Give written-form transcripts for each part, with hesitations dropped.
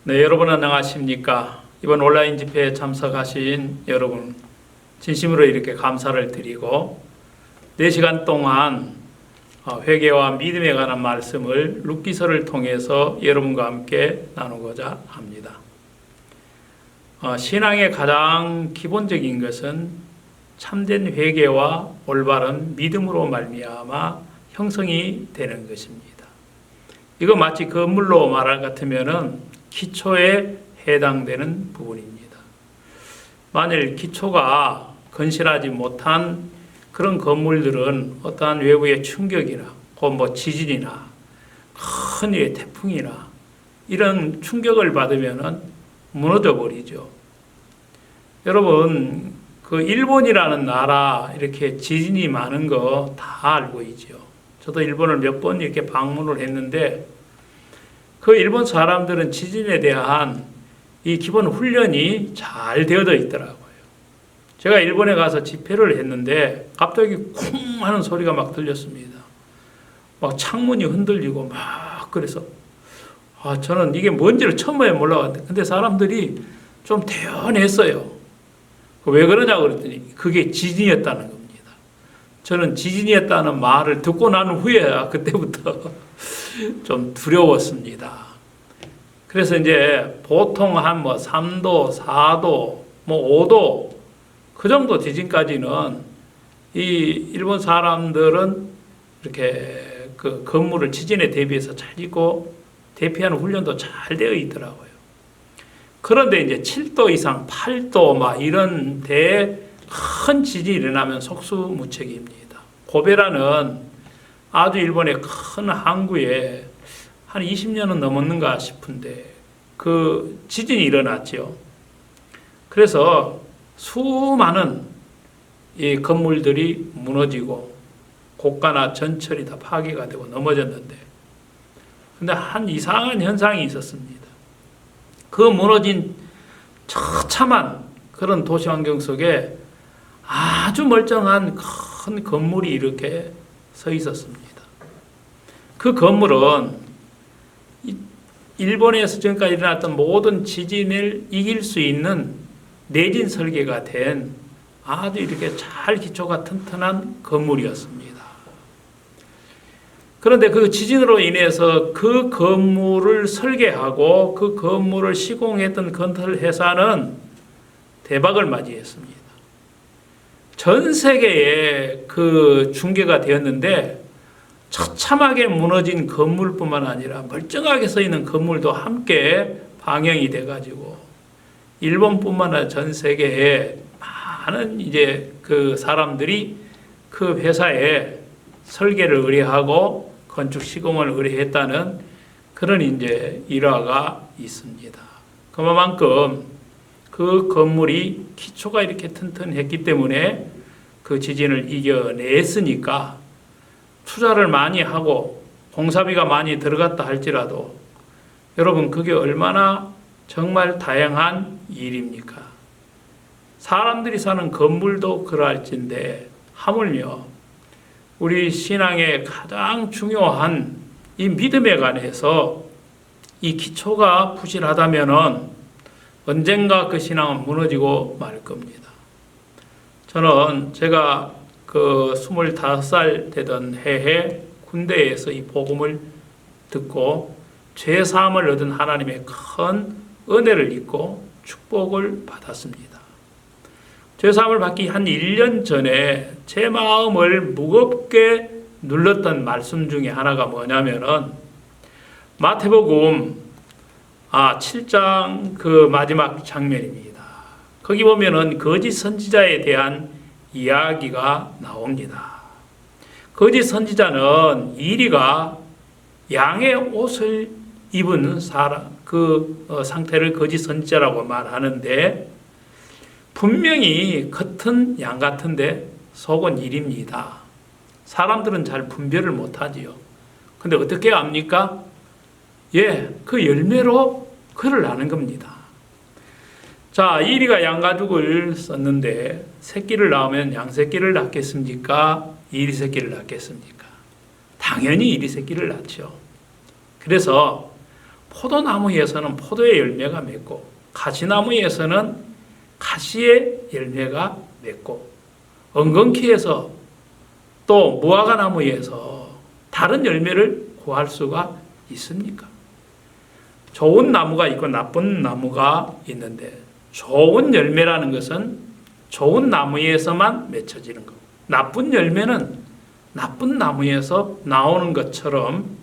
네, 여러분 안녕하십니까? 이번 온라인 집회에 참석하신 여러분 진심으로 이렇게 감사를 드리고 4시간 동안 회개와 믿음에 관한 말씀을 룻기서를 통해서 여러분과 함께 나누고자 합니다. 신앙의 가장 기본적인 것은 참된 회개와 올바른 믿음으로 말미암아 형성이 되는 것입니다. 이거 마치 건물로 말할 같으면은 기초에 해당되는 부분입니다. 만일 기초가 건실하지 못한 그런 건물들은 어떠한 외부의 충격이나 곧 지진이나 큰 태풍이나 이런 충격을 받으면 무너져 버리죠. 여러분, 그 일본이라는 나라 이렇게 지진이 많은 거 다 알고 있죠. 저도 일본을 몇 번 이렇게 방문을 했는데 그 일본 사람들은 지진에 대한 이 기본 훈련이 잘 되어져 있더라고요. 제가 일본에 가서 집회를 했는데 갑자기 쿵 하는 소리가 막 들렸습니다. 막 창문이 흔들리고 막 그래서 저는 이게 뭔지를 처음에 몰라봤는데 근데 사람들이 좀 대언했어요. 왜 그러냐고 그랬더니 그게 지진이었다는 겁니다. 저는 지진이었다는 말을 듣고 난 후에야 그때부터 좀 두려웠습니다. 그래서 이제 보통 한 3도, 4도, 5도 그 정도 지진까지는 이 일본 사람들은 이렇게 그 건물을 지진에 대비해서 잘 짓고 대피하는 훈련도 잘 되어 있더라고요. 그런데 이제 7도 이상, 8도 막 이런 데에 큰 지진이 일어나면 속수무책입니다. 고베라는 아주 일본의 큰 항구에 한 20년은 넘었는가 싶은데 그 지진이 일어났죠. 그래서 수많은 이 건물들이 무너지고 고가나 전철이 다 파괴가 되고 넘어졌는데 근데 한 이상한 현상이 있었습니다. 그 무너진 처참한 그런 도시 환경 속에 아주 멀쩡한 큰 건물이 이렇게 서 있었습니다. 그 건물은 일본에서 지금까지 일어났던 모든 지진을 이길 수 있는 내진 설계가 된 아주 이렇게 잘 기초가 튼튼한 건물이었습니다. 그런데 그 지진으로 인해서 그 건물을 설계하고 그 건물을 시공했던 건설 회사는 대박을 맞이했습니다. 전 세계에 그 중계가 되었는데 처참하게 무너진 건물뿐만 아니라 멀쩡하게 서 있는 건물도 함께 방영이 돼가지고 일본뿐만 아니라 전 세계에 많은 이제 그 사람들이 그 회사에 설계를 의뢰하고 건축 시공을 의뢰했다는 그런 이제 일화가 있습니다. 그만큼 그 건물이 기초가 이렇게 튼튼했기 때문에 그 지진을 이겨냈으니까 투자를 많이 하고 공사비가 많이 들어갔다 할지라도 여러분 그게 얼마나 정말 다양한 일입니까? 사람들이 사는 건물도 그럴진데 하물며 우리 신앙의 가장 중요한 이 믿음에 관해서 이 기초가 부실하다면은 언젠가 그 신앙은 무너지고 말 겁니다. 저는 제가 그 25살 되던 해에 군대에서 이 복음을 듣고 죄사함을 얻은 하나님의 큰 은혜를 입고 축복을 받았습니다. 죄사함을 받기 한 1년 전에 제 마음을 무겁게 눌렀던 말씀 중에 하나가 뭐냐면은 마태복음 7장 그 마지막 장면입니다. 거기 보면은 거짓 선지자에 대한 이야기가 나옵니다. 거짓 선지자는 이리가 양의 옷을 입은 사람, 상태를 거짓 선지자라고 말하는데 분명히 겉은 양 같은데 속은 일입니다. 사람들은 잘 분별을 못하지요. 근데 어떻게 압니까? 그 열매로 그를 아는 겁니다. 자, 이리가 양가죽을 썼는데 새끼를 낳으면 양새끼를 낳겠습니까? 이리 새끼를 낳겠습니까? 당연히 이리 새끼를 낳죠. 그래서 포도나무에서는 포도의 열매가 맺고 가시나무에서는 가시의 열매가 맺고 엉겅퀴에서 또 무화과나무에서 다른 열매를 구할 수가 있습니까? 좋은 나무가 있고 나쁜 나무가 있는데 좋은 열매라는 것은 좋은 나무에서만 맺혀지는 거고 나쁜 열매는 나쁜 나무에서 나오는 것처럼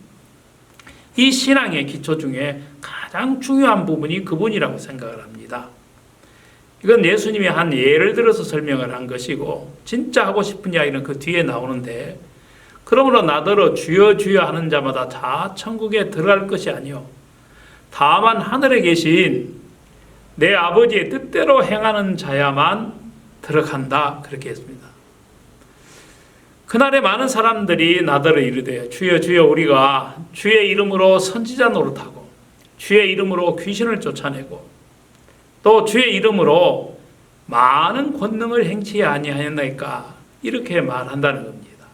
이 신앙의 기초 중에 가장 중요한 부분이 그분이라고 생각을 합니다. 이건 예수님이 한 예를 들어서 설명을 한 것이고 진짜 하고 싶은 이야기는 그 뒤에 나오는데 그러므로 나더러 주여 주여 하는 자마다 다 천국에 들어갈 것이 아니요 다만 하늘에 계신 내 아버지의 뜻대로 행하는 자야만 들어간다 그렇게 했습니다. 그날에 많은 사람들이 나더러 이르되 주여 주여 우리가 주의 이름으로 선지자 노릇하고 주의 이름으로 귀신을 쫓아내고 또 주의 이름으로 많은 권능을 행치 아니하였나이까 이렇게 말한다는 겁니다.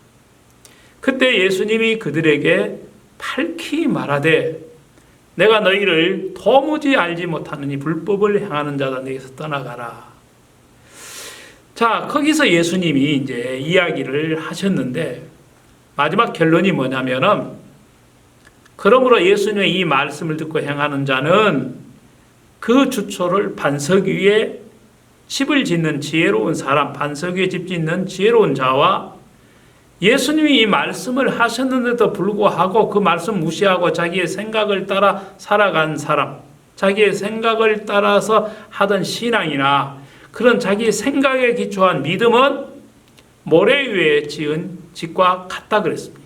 그때 예수님이 그들에게 밝히 말하되 내가 너희를 도무지 알지 못하느니 불법을 행하는 자다 너희에서 떠나가라. 자, 거기서 예수님이 이제 이야기를 하셨는데 마지막 결론이 뭐냐면은 그러므로 예수님의 이 말씀을 듣고 행하는 자는 그 주초를 반석 위에 집을 짓는 지혜로운 사람, 반석 위에 집 짓는 지혜로운 자와 예수님이 이 말씀을 하셨는데도 불구하고 그 말씀 무시하고 자기의 생각을 따라 살아간 사람, 자기의 생각을 따라서 하던 신앙이나 그런 자기 생각에 기초한 믿음은 모래 위에 지은 집과 같다 그랬습니다.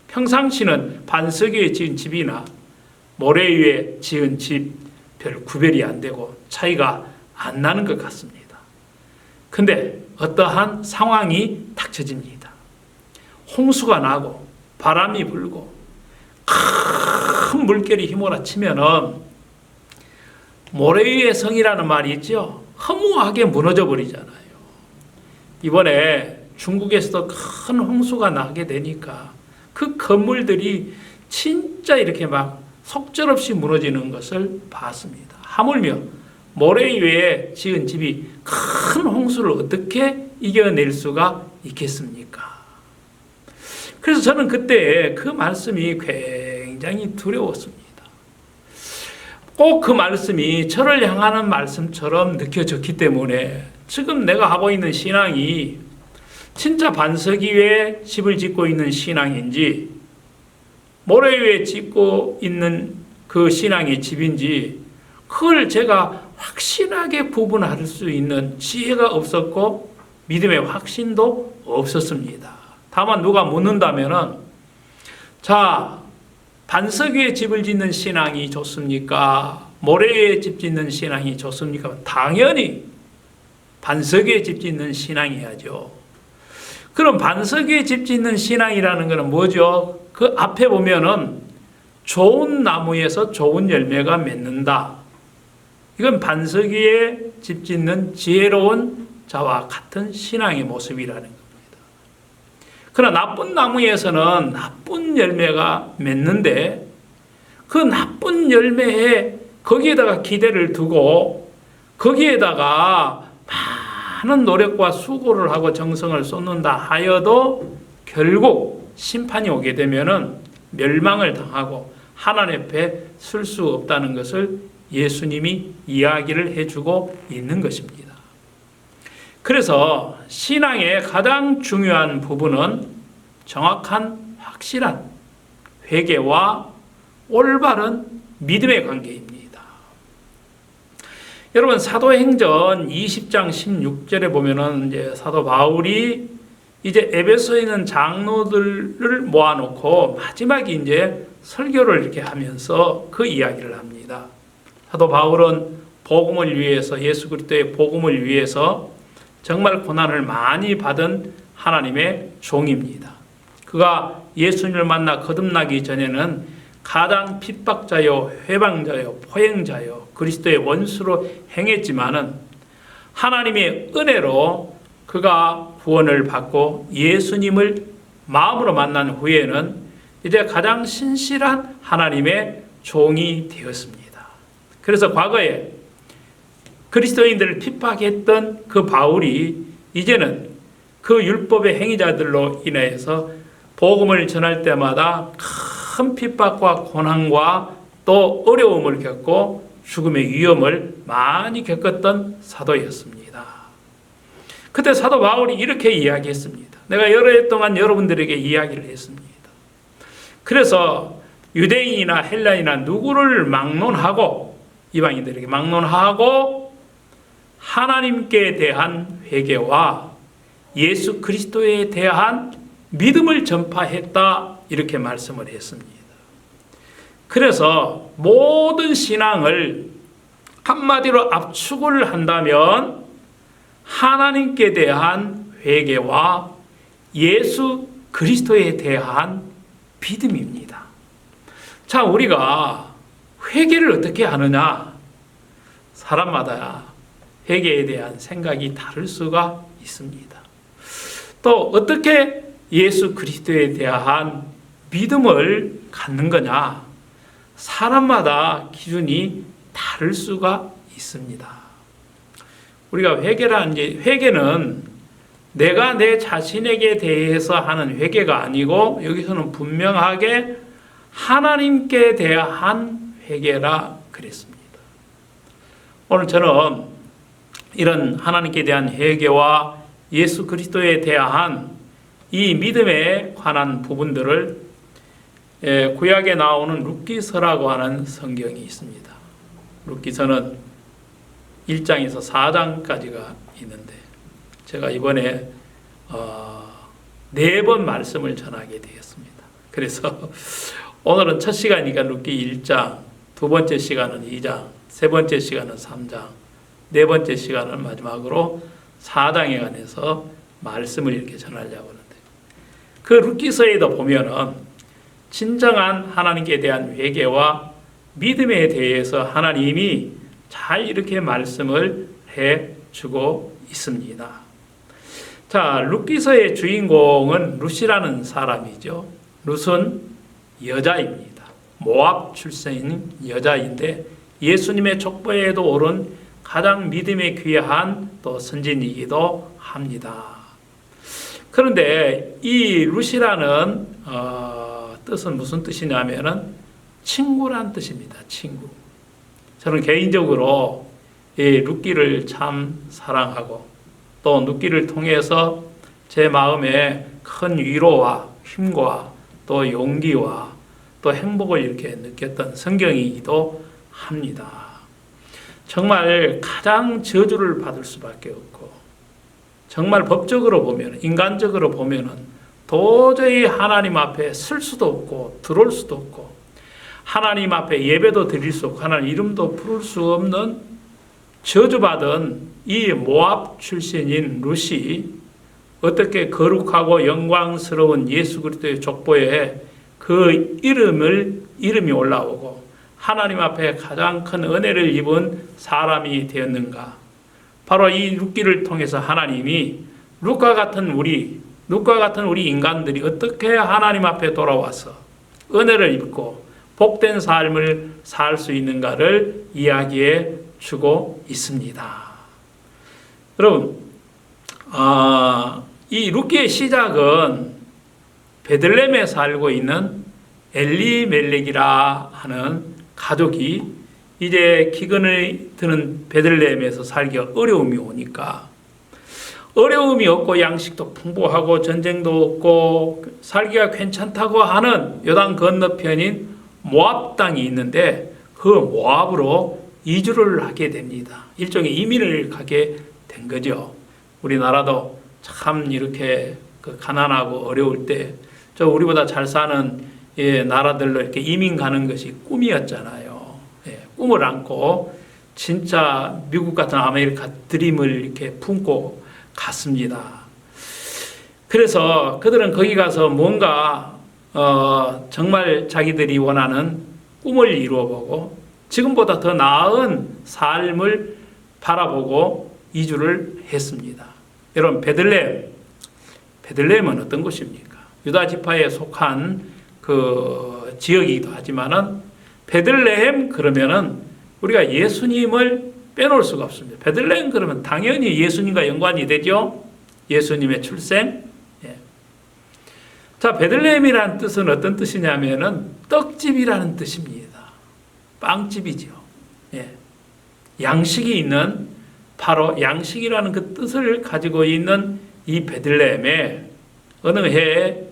평상시는 반석 위에 지은 집이나 모래 위에 지은 집 별 구별이 안 되고 차이가 안 나는 것 같습니다. 근데 어떠한 상황이 닥쳐집니다. 홍수가 나고 바람이 불고 큰 물결이 휘몰아치면은 모래 위의 성이라는 말이 있죠. 허무하게 무너져 버리잖아요. 이번에 중국에서도 큰 홍수가 나게 되니까 그 건물들이 진짜 이렇게 막 속절없이 무너지는 것을 봤습니다. 하물며 모래 위에 지은 집이 큰 홍수를 어떻게 이겨낼 수가 있겠습니까? 그래서 저는 그때 그 말씀이 굉장히 두려웠습니다. 꼭 그 말씀이 저를 향하는 말씀처럼 느껴졌기 때문에 지금 내가 하고 있는 신앙이 진짜 반석 위에 집을 짓고 있는 신앙인지 모래 위에 짓고 있는 그 신앙의 집인지 그걸 제가 확실하게 구분할 수 있는 지혜가 없었고 믿음의 확신도 없었습니다. 다만 누가 묻는다면은 자, 반석 위에 집을 짓는 신앙이 좋습니까? 모래 위에 집 짓는 신앙이 좋습니까? 당연히 반석 위에 집 짓는 신앙이야죠. 그럼 반석 위에 집 짓는 신앙이라는 것은 뭐죠? 그 앞에 보면은 좋은 나무에서 좋은 열매가 맺는다. 이건 반석 위에 집 짓는 지혜로운 자와 같은 신앙의 모습이라는 겁니다. 그러나 나쁜 나무에서는 나쁜 열매가 맺는데 그 나쁜 열매에 거기에다가 기대를 두고 거기에다가 많은 노력과 수고를 하고 정성을 쏟는다 하여도 결국 심판이 오게 되면은 멸망을 당하고 하나님 앞에 설 수 없다는 것을 예수님이 이야기를 해주고 있는 것입니다. 그래서 신앙의 가장 중요한 부분은 정확한 확실한 회개와 올바른 믿음의 관계입니다. 여러분 사도행전 20장 16절에 보면은 이제 사도 바울이 이제 에베소에 있는 장로들을 모아놓고 마지막에 이제 설교를 이렇게 하면서 그 이야기를 합니다. 사도 바울은 복음을 위해서 예수 그리스도의 복음을 위해서 정말 고난을 많이 받은 하나님의 종입니다. 그가 예수님을 만나 거듭나기 전에는 가장 핍박자요, 회방자요, 포행자요, 그리스도의 원수로 행했지만은 하나님의 은혜로 그가 구원을 받고 예수님을 마음으로 만난 후에는 이제 가장 신실한 하나님의 종이 되었습니다. 그래서 과거에 그리스도인들을 핍박했던 그 바울이 이제는 그 율법의 행위자들로 인해서 복음을 전할 때마다 큰 핍박과 고난과 또 어려움을 겪고 죽음의 위험을 많이 겪었던 사도였습니다. 그때 사도 바울이 이렇게 이야기했습니다. 내가 여러 해 동안 여러분들에게 이야기를 했습니다. 그래서 유대인이나 헬라인이나 누구를 막론하고 이방인들에게 막론하고 하나님께 대한 회개와 예수 그리스도에 대한 믿음을 전파했다 이렇게 말씀을 했습니다. 그래서 모든 신앙을 한마디로 압축을 한다면 하나님께 대한 회개와 예수 그리스도에 대한 믿음입니다. 자, 우리가 회개를 어떻게 하느냐? 사람마다 회개에 대한 생각이 다를 수가 있습니다. 또 어떻게 예수 그리스도에 대한 믿음을 갖는 거냐? 사람마다 기준이 다를 수가 있습니다. 우리가 회개는 내가 내 자신에게 대해서 하는 회개가 아니고 여기서는 분명하게 하나님께 대한 회개라 그랬습니다. 오늘 저는 이런 하나님께 대한 회개와 예수 그리스도에 대한 이 믿음에 관한 부분들을 구약에 나오는 룻기서라고 하는 성경이 있습니다. 룻기서는 1장에서 4장까지가 있는데 제가 이번에 4번 말씀을 전하게 되었습니다. 그래서 오늘은 첫 시간이니까 룻기 1장, 두 번째 시간은 2장, 세 번째 시간은 3장, 네 번째 시간은 마지막으로 4장에 관해서 말씀을 이렇게 전하려고 하는데 그 룻기서에도 보면은 진정한 하나님께 대한 회개와 믿음에 대해서 하나님이 잘 이렇게 말씀을 해주고 있습니다. 자, 룻기서의 주인공은 룻이라는 사람이죠. 룻은 여자입니다. 모압 출신인 여자인데 예수님의 족보에도 오른 가장 믿음에 귀한 또 선진이기도 합니다. 그런데 이 룻이라는 뜻은 무슨 뜻이냐면은 친구란 뜻입니다. 친구. 저는 개인적으로 이 룻기를 참 사랑하고 또 룻기를 통해서 제 마음에 큰 위로와 힘과 또 용기와 또 행복을 이렇게 느꼈던 성경이기도 합니다. 정말 가장 저주를 받을 수밖에 없고 정말 법적으로 보면 인간적으로 보면은 도저히 하나님 앞에 설 수도 없고 들어올 수도 없고 하나님 앞에 예배도 드릴 수 없고 하나님 이름도 부를 수 없는 저주받은 이 모압 출신인 룻이 어떻게 거룩하고 영광스러운 예수 그리스도의 족보에 그 이름이 올라오고 하나님 앞에 가장 큰 은혜를 입은 사람이 되었는가? 바로 이 룻기를 통해서 하나님이 룻과 같은 우리 인간들이 어떻게 하나님 앞에 돌아와서 은혜를 입고 복된 삶을 살 수 있는가를 이야기해 주고 있습니다. 여러분, 이 룻기의 시작은 베들레헴에 살고 있는 엘리멜렉이라 하는 가족이 이제 기근을 드는 베들레헴에서 살기가 어려움이 오니까 어려움이 없고 양식도 풍부하고 전쟁도 없고 살기가 괜찮다고 하는 요단 건너편인 모압 땅이 있는데 그 모압으로 이주를 하게 됩니다. 일종의 이민을 가게 된 거죠. 우리나라도 참 이렇게 가난하고 어려울 때 저 우리보다 잘 사는 나라들로 이렇게 이민 가는 것이 꿈이었잖아요. 꿈을 안고 진짜 미국 같은 아메리카 드림을 이렇게 품고 갔습니다. 그래서 그들은 거기 가서 뭔가 정말 자기들이 원하는 꿈을 이루어보고 지금보다 더 나은 삶을 바라보고 이주를 했습니다. 여러분, 베들레헴은 어떤 곳입니까? 유다 지파에 속한 그 지역이기도 하지만은 베들레헴 그러면은 우리가 예수님을 빼놓을 수가 없습니다. 베들레헴 그러면 당연히 예수님과 연관이 되죠. 예수님의 출생. 예. 자, 베들레헴이라는 뜻은 어떤 뜻이냐면은 떡집이라는 뜻입니다. 빵집이죠. 예. 양식이 있는, 바로 양식이라는 그 뜻을 가지고 있는 이 베들레헴에 어느 해에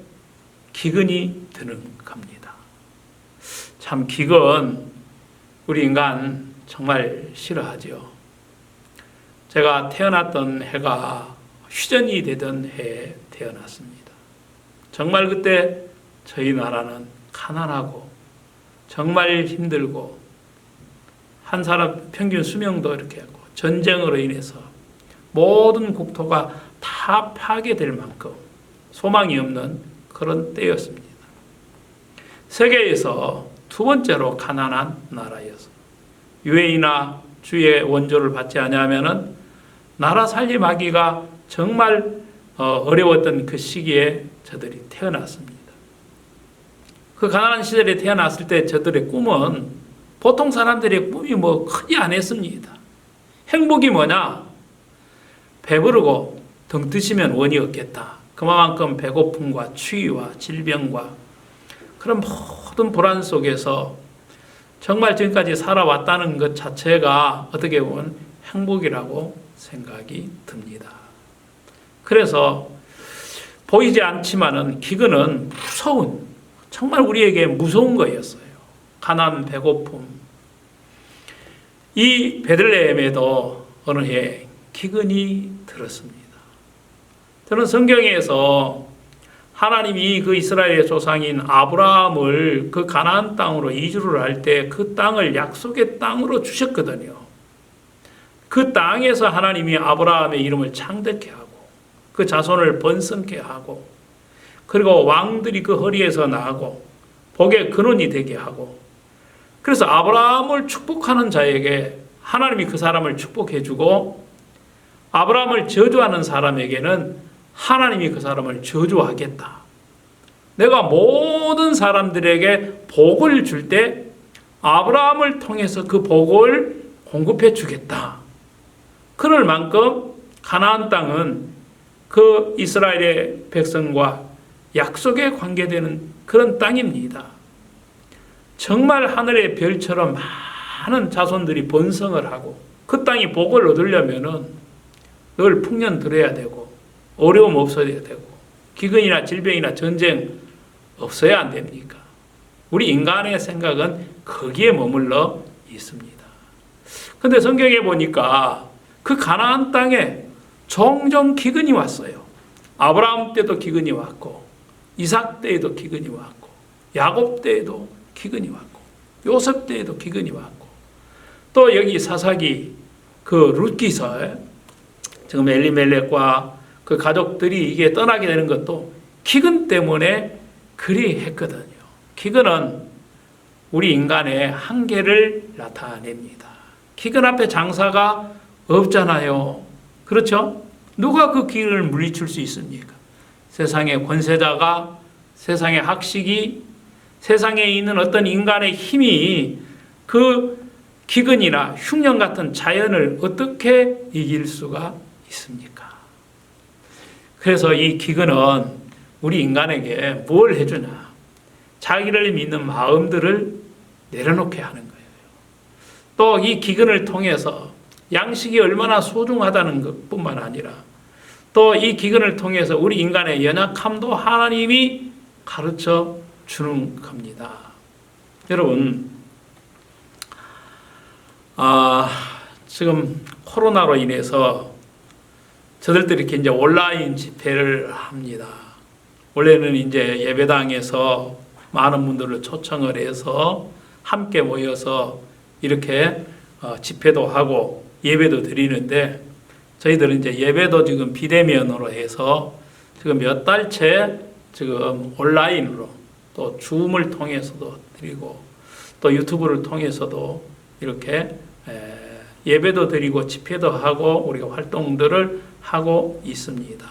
기근이 드는 겁니다. 참 기근 우리 인간 정말 싫어하죠. 제가 태어났던 해가 휴전이 되던 해에 태어났습니다. 정말 그때 저희 나라는 가난하고 정말 힘들고 한 사람 평균 수명도 이렇게 하고 전쟁으로 인해서 모든 국토가 다 파괴될 만큼 소망이 없는 그런 때였습니다. 세계에서 두 번째로 가난한 나라였어요. 유해이나 주의 원조를 받지 않으면은 나라 살림하기가 정말 어려웠던 그 시기에 저들이 태어났습니다. 그 가난한 시절에 태어났을 때 저들의 꿈은 보통 사람들의 꿈이 뭐 크지 않았습니다. 행복이 뭐냐? 배부르고 등 뜨시면 원이 없겠다. 그만큼 배고픔과 추위와 질병과 그런 모든 불안 속에서 정말 지금까지 살아왔다는 것 자체가 어떻게 보면 행복이라고 생각이 듭니다. 그래서 보이지 않지만은 기근은 무서운, 정말 우리에게 무서운 거였어요. 가난, 배고픔. 이 베들레헴에도 어느 해 기근이 들었습니다. 저는 성경에서 하나님이 그 이스라엘의 조상인 아브라함을 그 가나안 땅으로 이주를 할 때 그 땅을 약속의 땅으로 주셨거든요. 그 땅에서 하나님이 아브라함의 이름을 창대케 하고 그 자손을 번성케 하고 그리고 왕들이 그 허리에서 나고 복의 근원이 되게 하고, 그래서 아브라함을 축복하는 자에게 하나님이 그 사람을 축복해 주고 아브라함을 저주하는 사람에게는 하나님이 그 사람을 저주하겠다. 내가 모든 사람들에게 복을 줄 때 아브라함을 통해서 그 복을 공급해 주겠다. 그럴 만큼 가나안 땅은 그 이스라엘의 백성과 약속에 관계되는 그런 땅입니다. 정말 하늘의 별처럼 많은 자손들이 번성을 하고 그 땅이 복을 얻으려면은 늘 풍년 들어야 되고 어려움 없어야 되고 기근이나 질병이나 전쟁 없어야 안 됩니까? 우리 인간의 생각은 거기에 머물러 있습니다. 근데 성경에 보니까 그 가나안 땅에 종종 기근이 왔어요. 아브라함 때도 기근이 왔고 이삭 때에도 기근이 왔고 야곱 때에도 기근이 왔고 요셉 때에도 기근이 왔고 또 여기 사사기 그 룻기서 지금 엘리멜렉과 그 가족들이 이게 떠나게 되는 것도 기근 때문에 그리 했거든요. 기근은 우리 인간의 한계를 나타냅니다. 기근 앞에 장사가 없잖아요. 그렇죠? 누가 그 기근을 물리칠 수 있습니까? 세상의 권세자가, 세상의 학식이, 세상에 있는 어떤 인간의 힘이 그 기근이나 흉년 같은 자연을 어떻게 이길 수가 있습니까? 그래서 이 기근은 우리 인간에게 뭘 해주냐? 자기를 믿는 마음들을 내려놓게 하는 거예요. 또 이 기근을 통해서 양식이 얼마나 소중하다는 것뿐만 아니라 또 이 기근을 통해서 우리 인간의 연약함도 하나님이 가르쳐 주는 겁니다. 여러분, 지금 코로나로 인해서 저들도 이렇게 이제 온라인 집회를 합니다. 원래는 이제 예배당에서 많은 분들을 초청을 해서 함께 모여서 이렇게 집회도 하고 예배도 드리는데 저희들은 이제 예배도 지금 비대면으로 해서 지금 몇 달째 지금 온라인으로 또 줌을 통해서도 드리고 또 유튜브를 통해서도 이렇게 예배도 드리고 집회도 하고 우리가 활동들을 하고 있습니다.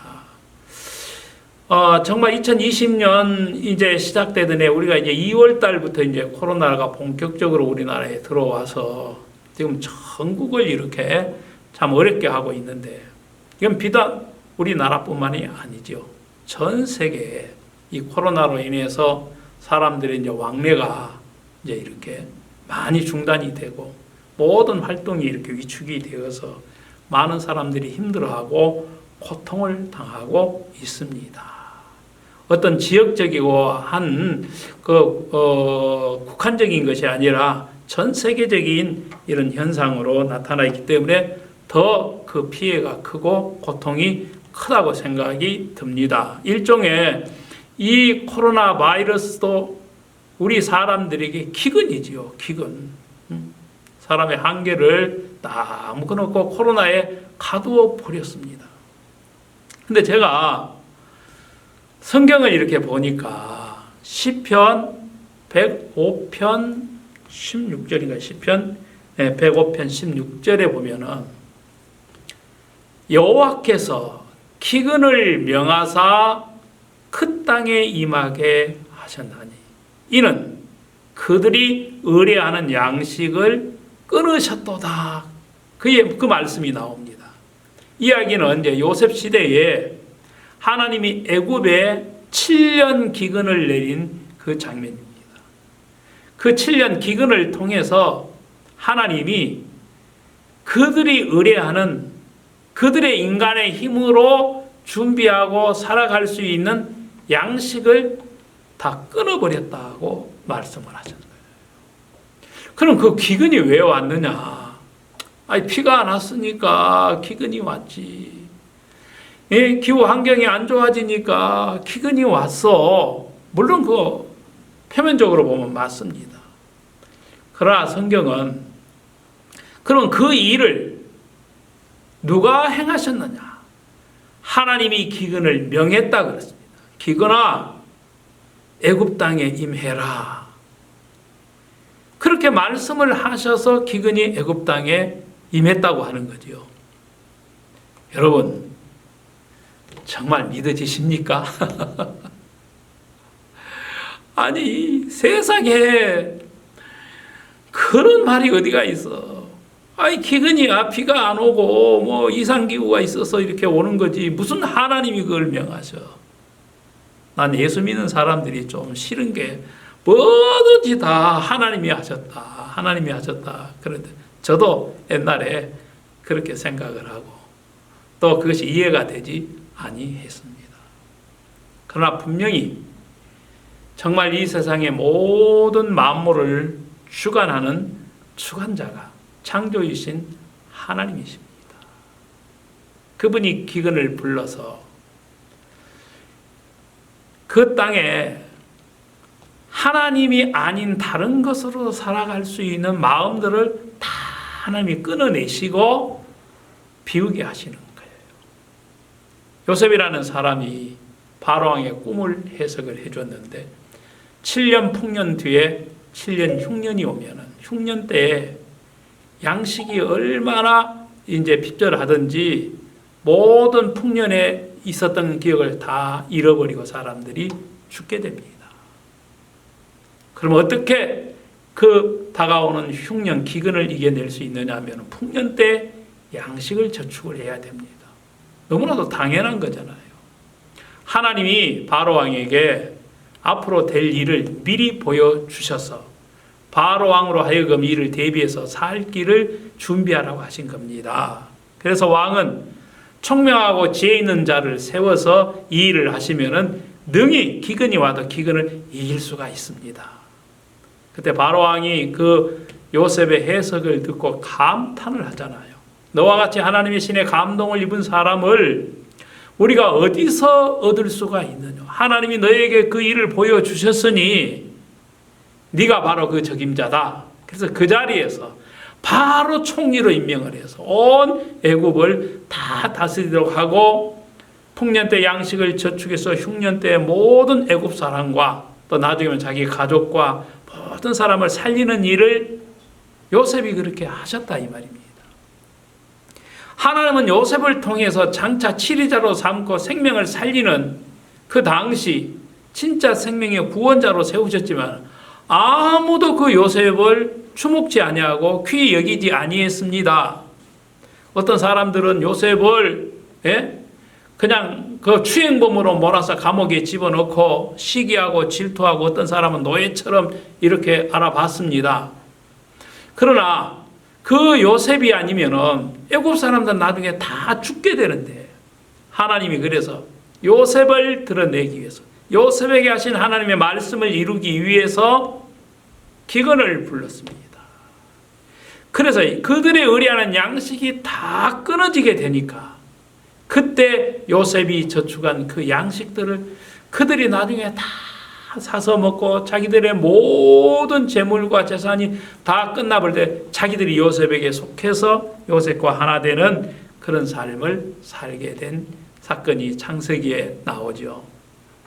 정말 2020년 이제 시작되던 해 우리가 이제 2월 달부터 이제 코로나가 본격적으로 우리나라에 들어와서 지금 전국을 이렇게 참 어렵게 하고 있는데, 이건 비단 우리나라뿐만이 아니죠. 전 세계에 이 코로나로 인해서 사람들의 이제 왕래가 이제 이렇게 많이 중단이 되고 모든 활동이 이렇게 위축이 되어서 많은 사람들이 힘들어하고 고통을 당하고 있습니다. 어떤 지역적이고 국한적인 것이 아니라 전 세계적인 이런 현상으로 나타나 있기 때문에 더 그 피해가 크고 고통이 크다고 생각이 듭니다. 일종의 이 코로나 바이러스도 우리 사람들에게 기근이지요. 기근. 사람의 한계를 딱 묶어놓고 코로나에 가두어 버렸습니다. 근데 제가 성경을 이렇게 보니까 시편 105편 16절인가 시편 105편 16절에 보면은 여호와께서 기근을 명하사 그 땅에 임하게 하셨나니 이는 그들이 의뢰하는 양식을 끊으셨도다. 그 말씀이 나옵니다. 이야기는 이제 요셉 시대에 하나님이 애굽에 7년 기근을 내린 그 장면입니다. 그 7년 기근을 통해서 하나님이 그들이 의뢰하는 그들의 인간의 힘으로 준비하고 살아갈 수 있는 양식을 다 끊어버렸다고 말씀을 하셨어요. 그럼 그 기근이 왜 왔느냐? 비가 안 왔으니까 기근이 왔지. 기후 환경이 안 좋아지니까 기근이 왔어. 물론 그 표면적으로 보면 맞습니다. 그러나 성경은 그럼 그 일을 누가 행하셨느냐? 하나님이 기근을 명했다 그랬습니다. 기근아, 애굽 땅에 임해라. 그렇게 말씀을 하셔서 기근이 애굽 땅에 임했다고 하는 거죠. 여러분, 정말 믿어지십니까? 아니, 세상에 그런 말이 어디가 있어? 기근이야 비가 안 오고 뭐 이상기후가 있어서 이렇게 오는 거지 무슨 하나님이 그걸 명하셔. 난 예수 믿는 사람들이 좀 싫은 게 뭐든지 다 하나님이 하셨다. 하나님이 하셨다. 그런데 저도 옛날에 그렇게 생각을 하고 또 그것이 이해가 되지 아니했습니다. 그러나 분명히 정말 이 세상의 모든 만물을 주관하는 주관자가 창조이신 하나님이십니다. 그분이 기근을 불러서 그 땅에 하나님이 아닌 다른 것으로 살아갈 수 있는 마음들을 다 하나님이 끊어내시고 비우게 하시는 거예요. 요셉이라는 사람이 바로왕의 꿈을 해석을 해줬는데 7년 풍년 뒤에 7년 흉년이 오면은 흉년 때에 양식이 얼마나 이제 핍절하든지 모든 풍년에 있었던 기억을 다 잃어버리고 사람들이 죽게 됩니다. 그럼 어떻게 그 다가오는 흉년 기근을 이겨낼 수 있느냐 하면 풍년 때 양식을 저축을 해야 됩니다. 너무나도 당연한 거잖아요. 하나님이 바로왕에게 앞으로 될 일을 미리 보여주셔서 바로왕으로 하여금 이를 대비해서 살 길을 준비하라고 하신 겁니다. 그래서 왕은 총명하고 지혜 있는 자를 세워서 이 일을 하시면은 능히 기근이 와도 기근을 이길 수가 있습니다. 그때 바로왕이 그 요셉의 해석을 듣고 감탄을 하잖아요. 너와 같이 하나님의 신의 감동을 입은 사람을 우리가 어디서 얻을 수가 있느냐? 하나님이 너에게 그 일을 보여주셨으니 네가 바로 그 적임자다. 그래서 그 자리에서 바로 총리로 임명을 해서 온 애굽을 다 다스리도록 하고 풍년 때 양식을 저축해서 흉년 때 모든 애굽 사람과 또 나중에는 자기 가족과 모든 사람을 살리는 일을 요셉이 그렇게 하셨다 이 말입니다. 하나님은 요셉을 통해서 장차 치리자로 삼고 생명을 살리는 그 당시 진짜 생명의 구원자로 세우셨지만 아무도 그 요셉을 주목지 아니하고 귀히 여기지 아니했습니다. 어떤 사람들은 요셉을 그냥 그 추행범으로 몰아서 감옥에 집어넣고 시기하고 질투하고 어떤 사람은 노예처럼 이렇게 알아봤습니다. 그러나 그 요셉이 아니면은 애굽 사람들 나중에 다 죽게 되는데 하나님이 그래서 요셉을 드러내기 위해서 요셉에게 하신 하나님의 말씀을 이루기 위해서 기근을 불렀습니다. 그래서 그들의 의뢰하는 양식이 다 끊어지게 되니까 그때 요셉이 저축한 그 양식들을 그들이 나중에 다 사서 먹고 자기들의 모든 재물과 재산이 다 끝나버릴 때 자기들이 요셉에게 속해서 요셉과 하나 되는 그런 삶을 살게 된 사건이 창세기에 나오죠.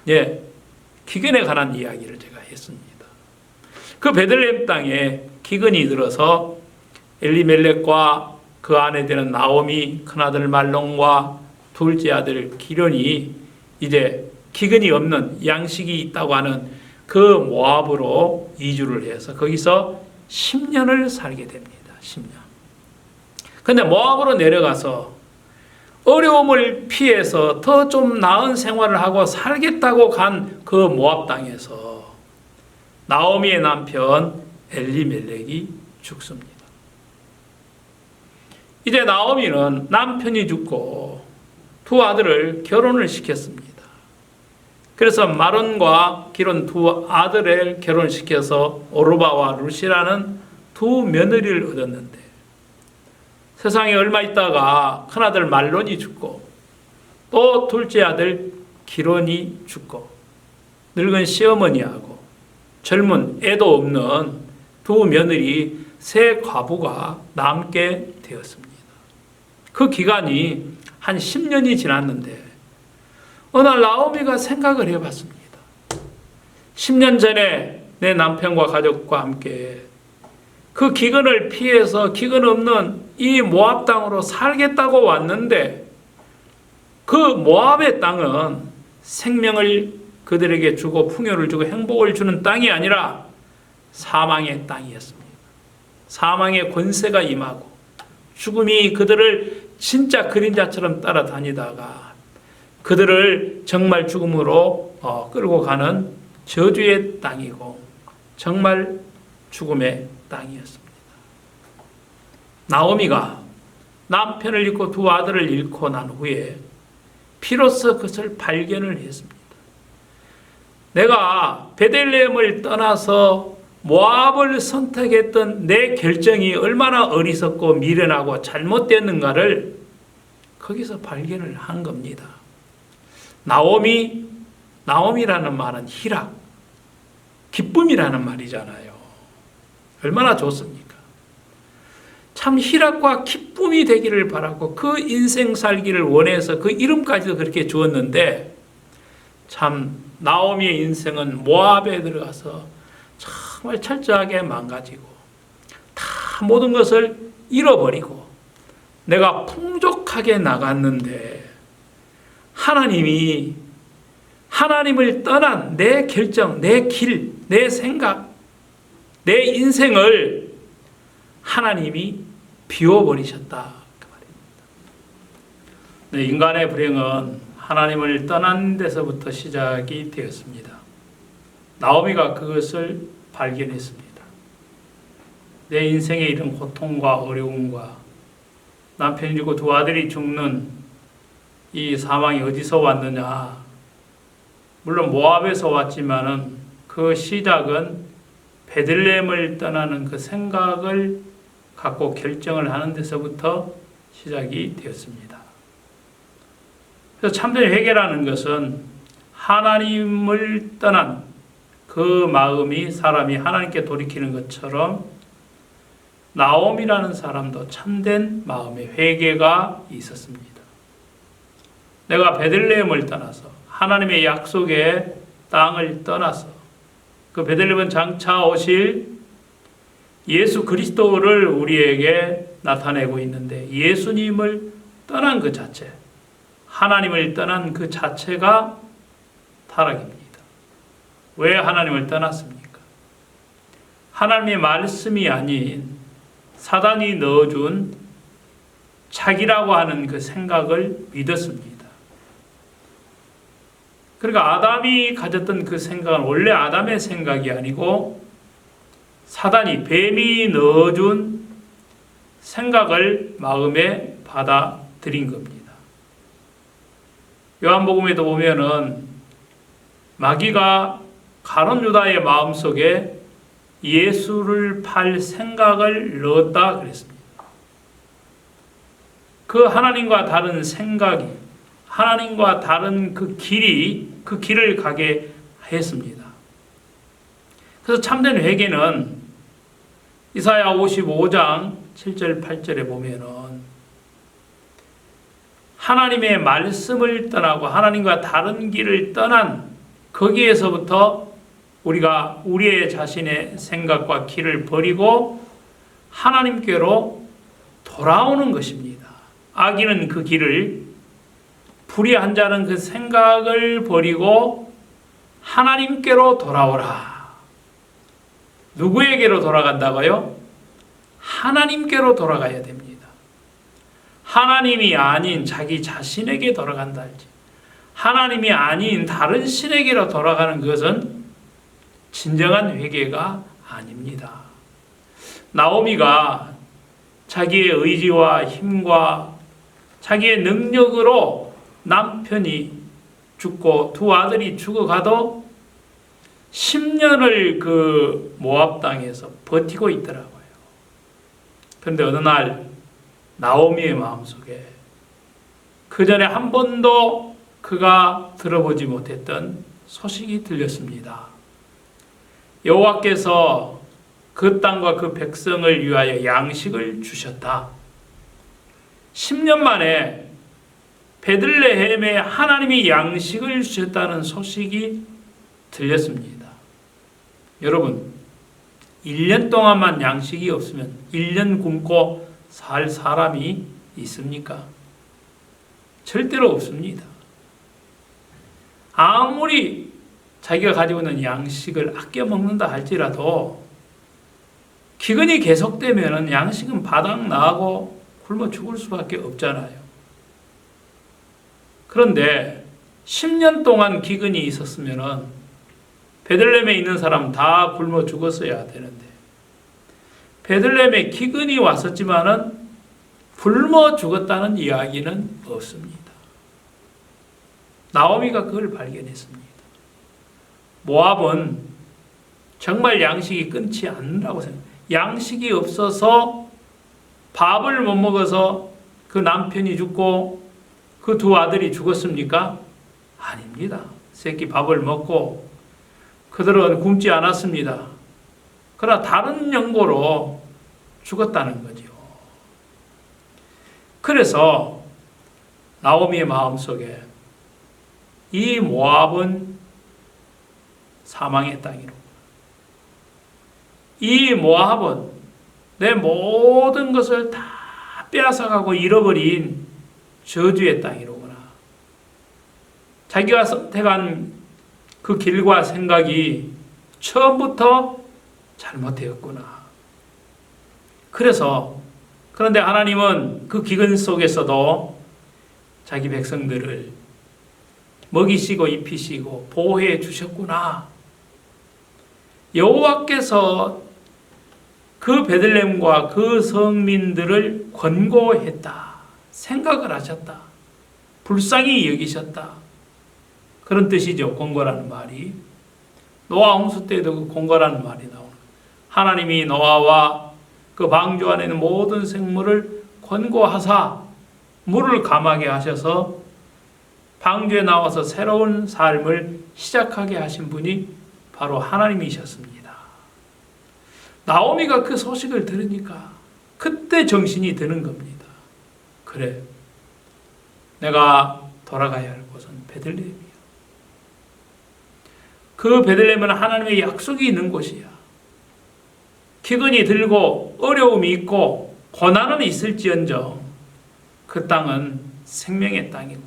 예, 기근에 관한 이야기를 제가 했습니다. 그 베들레헴 땅에 기근이 들어서 엘리멜렉과 그 아내 되는 나오미, 큰아들 말론과 둘째 아들 기련이 이제 기근이 없는 양식이 있다고 하는 그 모압으로 이주를 해서 거기서 10년을 살게 됩니다. 10년. 근데 모압으로 내려가서 어려움을 피해서 더 좀 나은 생활을 하고 살겠다고 간 그 모압 땅에서 나오미의 남편 엘리멜렉이 죽습니다. 이제 나오미는 남편이 죽고 두 아들을 결혼을 시켰습니다. 그래서 마론과 기론 두 아들을 결혼시켜서 오르바와 룻이라는 두 며느리를 얻었는데 세상에 얼마 있다가 큰아들 말론이 죽고 또 둘째 아들 기론이 죽고 늙은 시어머니하고 젊은 애도 없는 두 며느리 세 과부가 남게 되었습니다. 그 기간이 한 10년이 지났는데 어느 날 나오미가 생각을 해봤습니다. 10년 전에 내 남편과 가족과 함께 그 기근을 피해서 기근 없는 이 모압 땅으로 살겠다고 왔는데 그 모압의 땅은 생명을 그들에게 주고 풍요를 주고 행복을 주는 땅이 아니라 사망의 땅이었습니다. 사망의 권세가 임하고 죽음이 그들을 진짜 그림자처럼 따라다니다가 그들을 정말 죽음으로 끌고 가는 저주의 땅이고 정말 죽음의 땅이었습니다. 나오미가 남편을 잃고 두 아들을 잃고 난 후에 비로소 그것을 발견을 했습니다. 내가 베들레헴을 떠나서 모압을 선택했던 내 결정이 얼마나 어리석고 미련하고 잘못됐는가를 거기서 발견을 한 겁니다. 나오미라는 말은 희락, 기쁨이라는 말이잖아요. 얼마나 좋습니까? 참 희락과 기쁨이 되기를 바라고 그 인생 살기를 원해서 그 이름까지도 그렇게 주었는데 참 나오미의 인생은 모압에 들어가서 정말 철저하게 망가지고 다 모든 것을 잃어버리고 내가 풍족하게 나갔는데 하나님이 하나님을 떠난 내 결정, 내 길, 내 생각, 내 인생을 하나님이 비워버리셨다. 그 말입니다. 네, 인간의 불행은 하나님을 떠난 데서부터 시작이 되었습니다. 나오미가 그것을 발견했습니다. 내 인생에 이런 고통과 어려움과 남편이 죽고 두 아들이 죽는 이 사망이 어디서 왔느냐? 물론 모압에서 왔지만은 그 시작은 베들레헴을 떠나는 그 생각을 갖고 결정을 하는 데서부터 시작이 되었습니다. 그래서 참된 회개라는 것은 하나님을 떠난 그 마음이 사람이 하나님께 돌이키는 것처럼 나오미라는 사람도 참된 마음의 회개가 있었습니다. 내가 베들레헴을 떠나서 하나님의 약속의 땅을 떠나서 그 베들레헴은 장차 오실 예수 그리스도를 우리에게 나타내고 있는데 예수님을 떠난 그 자체, 하나님을 떠난 그 자체가 타락입니다. 왜 하나님을 떠났습니까? 하나님의 말씀이 아닌 사단이 넣어준 자기라고 하는 그 생각을 믿었습니다. 그러니까 아담이 가졌던 그 생각은 원래 아담의 생각이 아니고 사단이, 뱀이 넣어준 생각을 마음에 받아들인 겁니다. 요한복음에도 보면은 마귀가 가룟 유다의 마음속에 예수를 팔 생각을 넣었다 그랬습니다. 그 하나님과 다른 생각이, 하나님과 다른 그 길을 가게 했습니다. 그래서 참된 회개는 이사야 55장 7절 8절에 보면은 하나님의 말씀을 떠나고 하나님과 다른 길을 떠난 거기에서부터 우리가 우리의 자신의 생각과 길을 버리고 하나님께로 돌아오는 것입니다. 악인은 그 길을, 불의한 자는 그 생각을 버리고 하나님께로 돌아오라. 누구에게로 돌아간다고요? 하나님께로 돌아가야 됩니다. 하나님이 아닌 자기 자신에게 돌아간다 할지, 하나님이 아닌 다른 신에게로 돌아가는 것은 진정한 회개가 아닙니다. 나오미가 자기의 의지와 힘과 자기의 능력으로 남편이 죽고 두 아들이 죽어가도 10년을 그 모압 땅에서 버티고 있더라고요. 그런데 어느 날 나오미의 마음속에 그 전에 한 번도 그가 들어보지 못했던 소식이 들렸습니다. 여호와께서 그 땅과 그 백성을 위하여 양식을 주셨다. 10년 만에 베들레헴에 하나님이 양식을 주셨다는 소식이 들렸습니다. 여러분, 1년 동안만 양식이 없으면 1년 굶고 살 사람이 있습니까? 절대로 없습니다. 아무리 자기가 가지고 있는 양식을 아껴 먹는다 할지라도 기근이 계속되면 양식은 바닥 나가고 굶어 죽을 수밖에 없잖아요. 그런데 10년 동안 기근이 있었으면 베들레헴에 있는 사람 다 굶어 죽었어야 되는데 베들레헴에 기근이 왔었지만은 굶어 죽었다는 이야기는 없습니다. 나오미가 그걸 발견했습니다. 모압은 정말 양식이 끊지 않는다고 생각합니다. 양식이 없어서 밥을 못 먹어서 그 남편이 죽고 그 두 아들이 죽었습니까? 아닙니다. 새끼 밥을 먹고 그들은 굶지 않았습니다. 그러나 다른 연고로 죽었다는 거죠. 그래서 나오미의 마음속에 이 모압은 사망의 땅이로, 이 모압은 내 모든 것을 다 빼앗아가고 잃어버린 저주의 땅이로구나. 자기가 선택한 그 길과 생각이 처음부터 잘못되었구나. 그런데 하나님은 그 기근 속에서도 자기 백성들을 먹이시고 입히시고 보호해 주셨구나. 여호와께서 그 베들레헴과 그 성민들을 권고했다. 생각을 하셨다. 불쌍히 여기셨다. 그런 뜻이죠. 권고라는 말이. 노아 홍수 때도 그 권고라는 말이 나오는 거예요. 하나님이 노아와 그 방주 안에 있는 모든 생물을 권고하사 물을 감하게 하셔서 방주에 나와서 새로운 삶을 시작하게 하신 분이 바로 하나님이셨습니다. 나오미가 그 소식을 들으니까 그때 정신이 드는 겁니다. 그래, 내가 돌아가야 할 곳은 베들레헴이야. 그 베들레헴은 하나님의 약속이 있는 곳이야. 기근이 들고 어려움이 있고 고난은 있을지언정 그 땅은 생명의 땅이고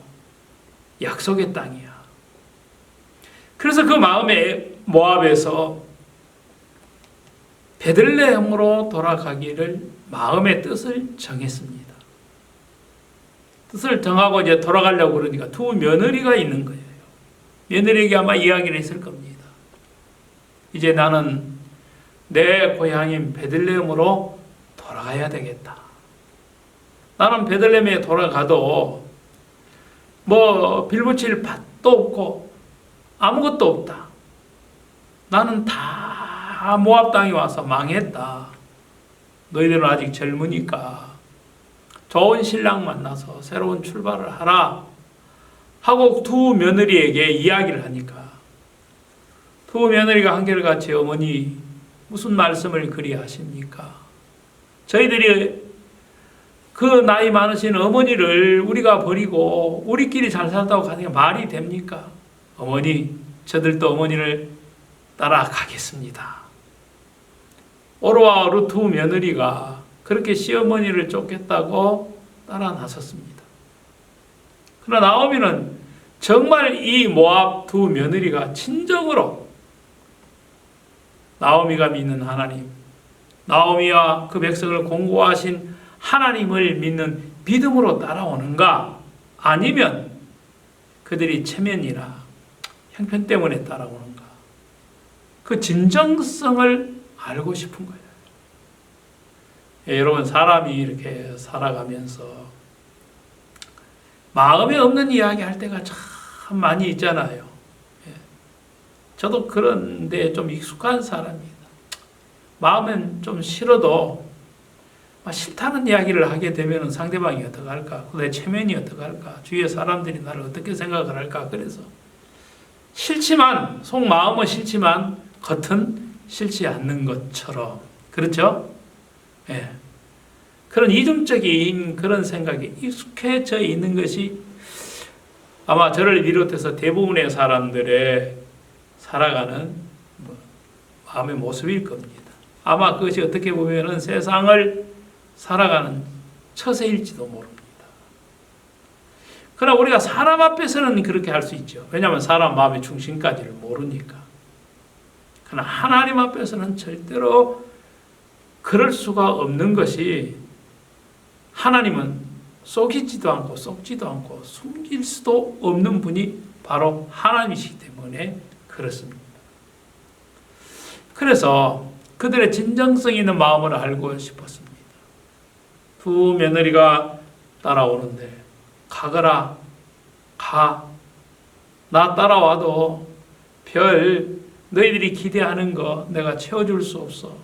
약속의 땅이야. 그래서 그 마음에 모압에서 베들레헴으로 돌아가기를 마음의 뜻을 정했습니다. 뜻을 정하고 이제 돌아가려고 그러니까 두 며느리가 있는 거예요. 며느리에게 아마 이야기를 했을 겁니다. 이제 나는 내 고향인 베들레헴으로 돌아가야 되겠다. 나는 베들레헴에 돌아가도 뭐 빌붙일 밭도 없고 아무것도 없다. 나는 다 모압 땅에 와서 망했다. 너희들은 아직 젊으니까 좋은 신랑 만나서 새로운 출발을 하라 하고 두 며느리에게 이야기를 하니까 두 며느리가 한결같이 어머니 무슨 말씀을 그리 하십니까? 저희들이 그 나이 많으신 어머니를 우리가 버리고 우리끼리 잘 산다고 가는 게 말이 됩니까? 어머니, 저들도 어머니를 따라가겠습니다. 오르와 루트 며느리가 그렇게 시어머니를 쫓겠다고 따라 나섰습니다. 그러나 나오미는 정말 이 모압 두 며느리가 진정으로 나오미가 믿는 하나님, 나오미와 그 백성을 공고하신 하나님을 믿는 믿음으로 따라오는가? 아니면 그들이 체면이나 형편 때문에 따라오는가? 그 진정성을 알고 싶은 거예요. 여러분, 사람이 이렇게 살아가면서 마음에 없는 이야기 할 때가 참 많이 있잖아요. 저도 그런데 좀 익숙한 사람입니다. 마음엔 좀 싫어도 싫다는 이야기를 하게 되면 상대방이 어떡할까? 내 체면이 어떡할까? 주위의 사람들이 나를 어떻게 생각을 할까? 그래서 싫지만, 속마음은 싫지만 겉은 싫지 않는 것처럼, 그렇죠? 예. 그런 이중적인 그런 생각에 익숙해져 있는 것이 아마 저를 비롯해서 대부분의 사람들의 살아가는 마음의 모습일 겁니다. 아마 그것이 어떻게 보면은 세상을 살아가는 처세일지도 모릅니다. 그러나 우리가 사람 앞에서는 그렇게 할 수 있죠. 왜냐하면 사람 마음의 중심까지를 모르니까. 그러나 하나님 앞에서는 절대로 그럴 수가 없는 것이, 하나님은 속이지도 않고 썩지도 않고 숨길 수도 없는 분이 바로 하나님이시기 때문에 그렇습니다. 그래서 그들의 진정성 있는 마음을 알고 싶었습니다. 두 며느리가 따라오는데, 가거라, 가. 나 따라와도 별 너희들이 기대하는 거 내가 채워줄 수 없어.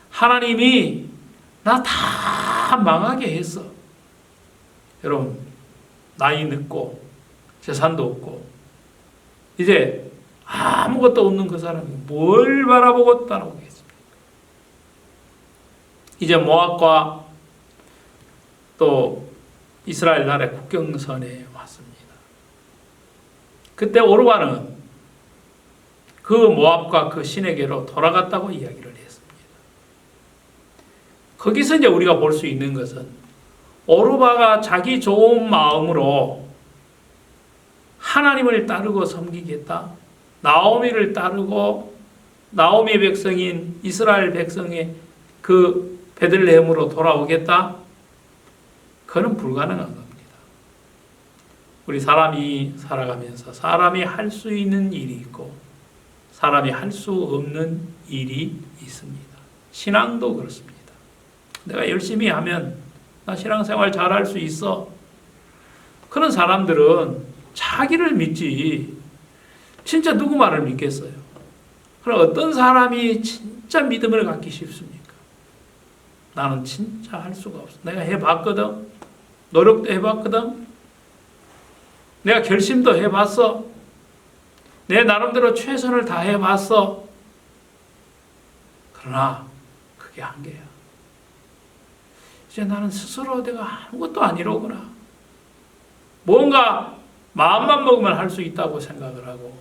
하나님이 나 다 망하게 했어. 여러분, 나이 늙고 재산도 없고 이제 아무것도 없는 그 사람이 뭘 바라보고 따라오겠습니까? 이제 모압과 또 이스라엘 나라의 국경선에 왔습니다. 그때 오르바는 그 모압과 그 신에게로 돌아갔다고 이야기를 했습니다. 거기서 이제 우리가 볼 수 있는 것은 오르바가 자기 좋은 마음으로 하나님을 따르고 섬기겠다, 나오미를 따르고 나오미의 백성인 이스라엘 백성의 그 베들레헴으로 돌아오겠다, 그건 불가능한 겁니다. 우리 사람이 살아가면서 사람이 할 수 있는 일이 있고 사람이 할 수 없는 일이 있습니다. 신앙도 그렇습니다. 내가 열심히 하면 나 신앙생활 잘할 수 있어. 그런 사람들은 자기를 믿지 진짜 누구 말을 믿겠어요? 그럼 어떤 사람이 진짜 믿음을 갖기 쉽습니까? 나는 진짜 할 수가 없어. 내가 해봤거든. 노력도 해봤거든. 내가 결심도 해봤어. 내 나름대로 최선을 다해봤어. 그러나 그게 한계야. 이제 나는 스스로 내가 아무것도 아니로구나. 뭔가 마음만 먹으면 할 수 있다고 생각을 하고,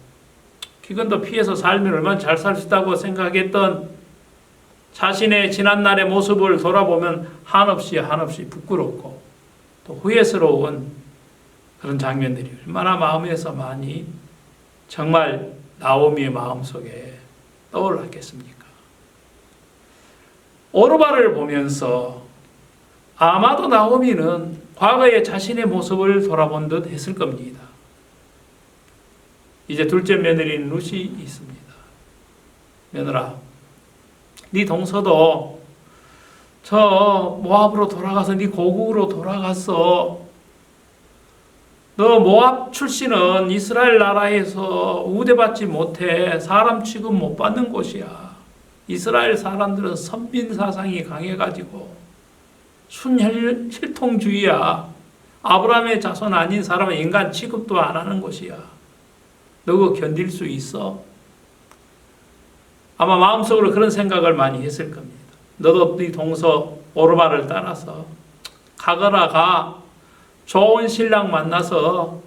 기근도 피해서 살면 얼마나 잘 살 수 있다고 생각했던 자신의 지난날의 모습을 돌아보면 한없이 부끄럽고 또 후회스러운 그런 장면들이 얼마나 마음에서 많이 정말 나오미의 마음속에 떠올랐겠습니까? 오르바를 보면서 아마도 나오미는 과거의 자신의 모습을 돌아본 듯 했을 겁니다. 이제 둘째 며느리인 룻이 있습니다. 며느라, 네 동서도 저 모압으로 돌아가서 네 고국으로 돌아갔어. 너 모압 출신은 이스라엘 나라에서 우대받지 못해 사람 취급 못 받는 곳이야. 이스라엘 사람들은 선빈 사상이 강해가지고 순혈통주의야. 아브라함의 자손 아닌 사람은 인간 취급도 안 하는 곳이야. 너 그거 견딜 수 있어? 아마 마음속으로 그런 생각을 많이 했을 겁니다. 너도 네 동서 오르바를 따라서 가거라 가. 좋은 신랑 만나서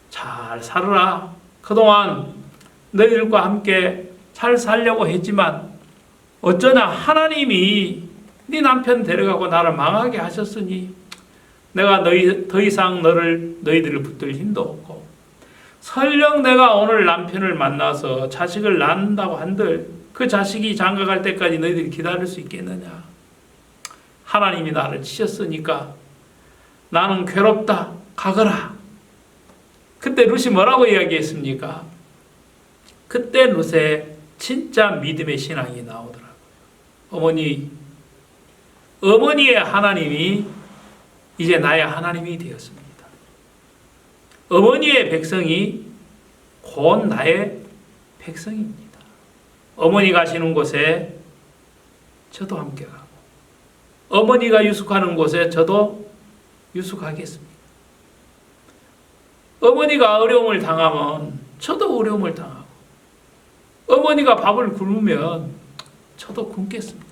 잘 살아라. 그동안 너희들과 함께 잘 살려고 했지만 어쩌나 하나님이 네 남편 데려가고 나를 망하게 하셨으니 내가 더 이상 너희들을 붙들 힘도 없고 설령 내가 오늘 남편을 만나서 자식을 낳는다고 한들 그 자식이 장가갈 때까지 너희들이 기다릴 수 있겠느냐. 하나님이 나를 치셨으니까 나는 괴롭다. 가거라. 그때 룻이 뭐라고 이야기했습니까? 그때 룻의 진짜 믿음의 신앙이 나오더라고요. 어머니의 하나님이 이제 나의 하나님이 되었습니다. 어머니의 백성이 곧 나의 백성입니다. 어머니 가시는 곳에 저도 함께 가고 어머니가 유숙하는 곳에 저도 유숙하겠습니다. 어머니가 어려움을 당하면 저도 어려움을 당하고 어머니가 밥을 굶으면 저도 굶겠습니다.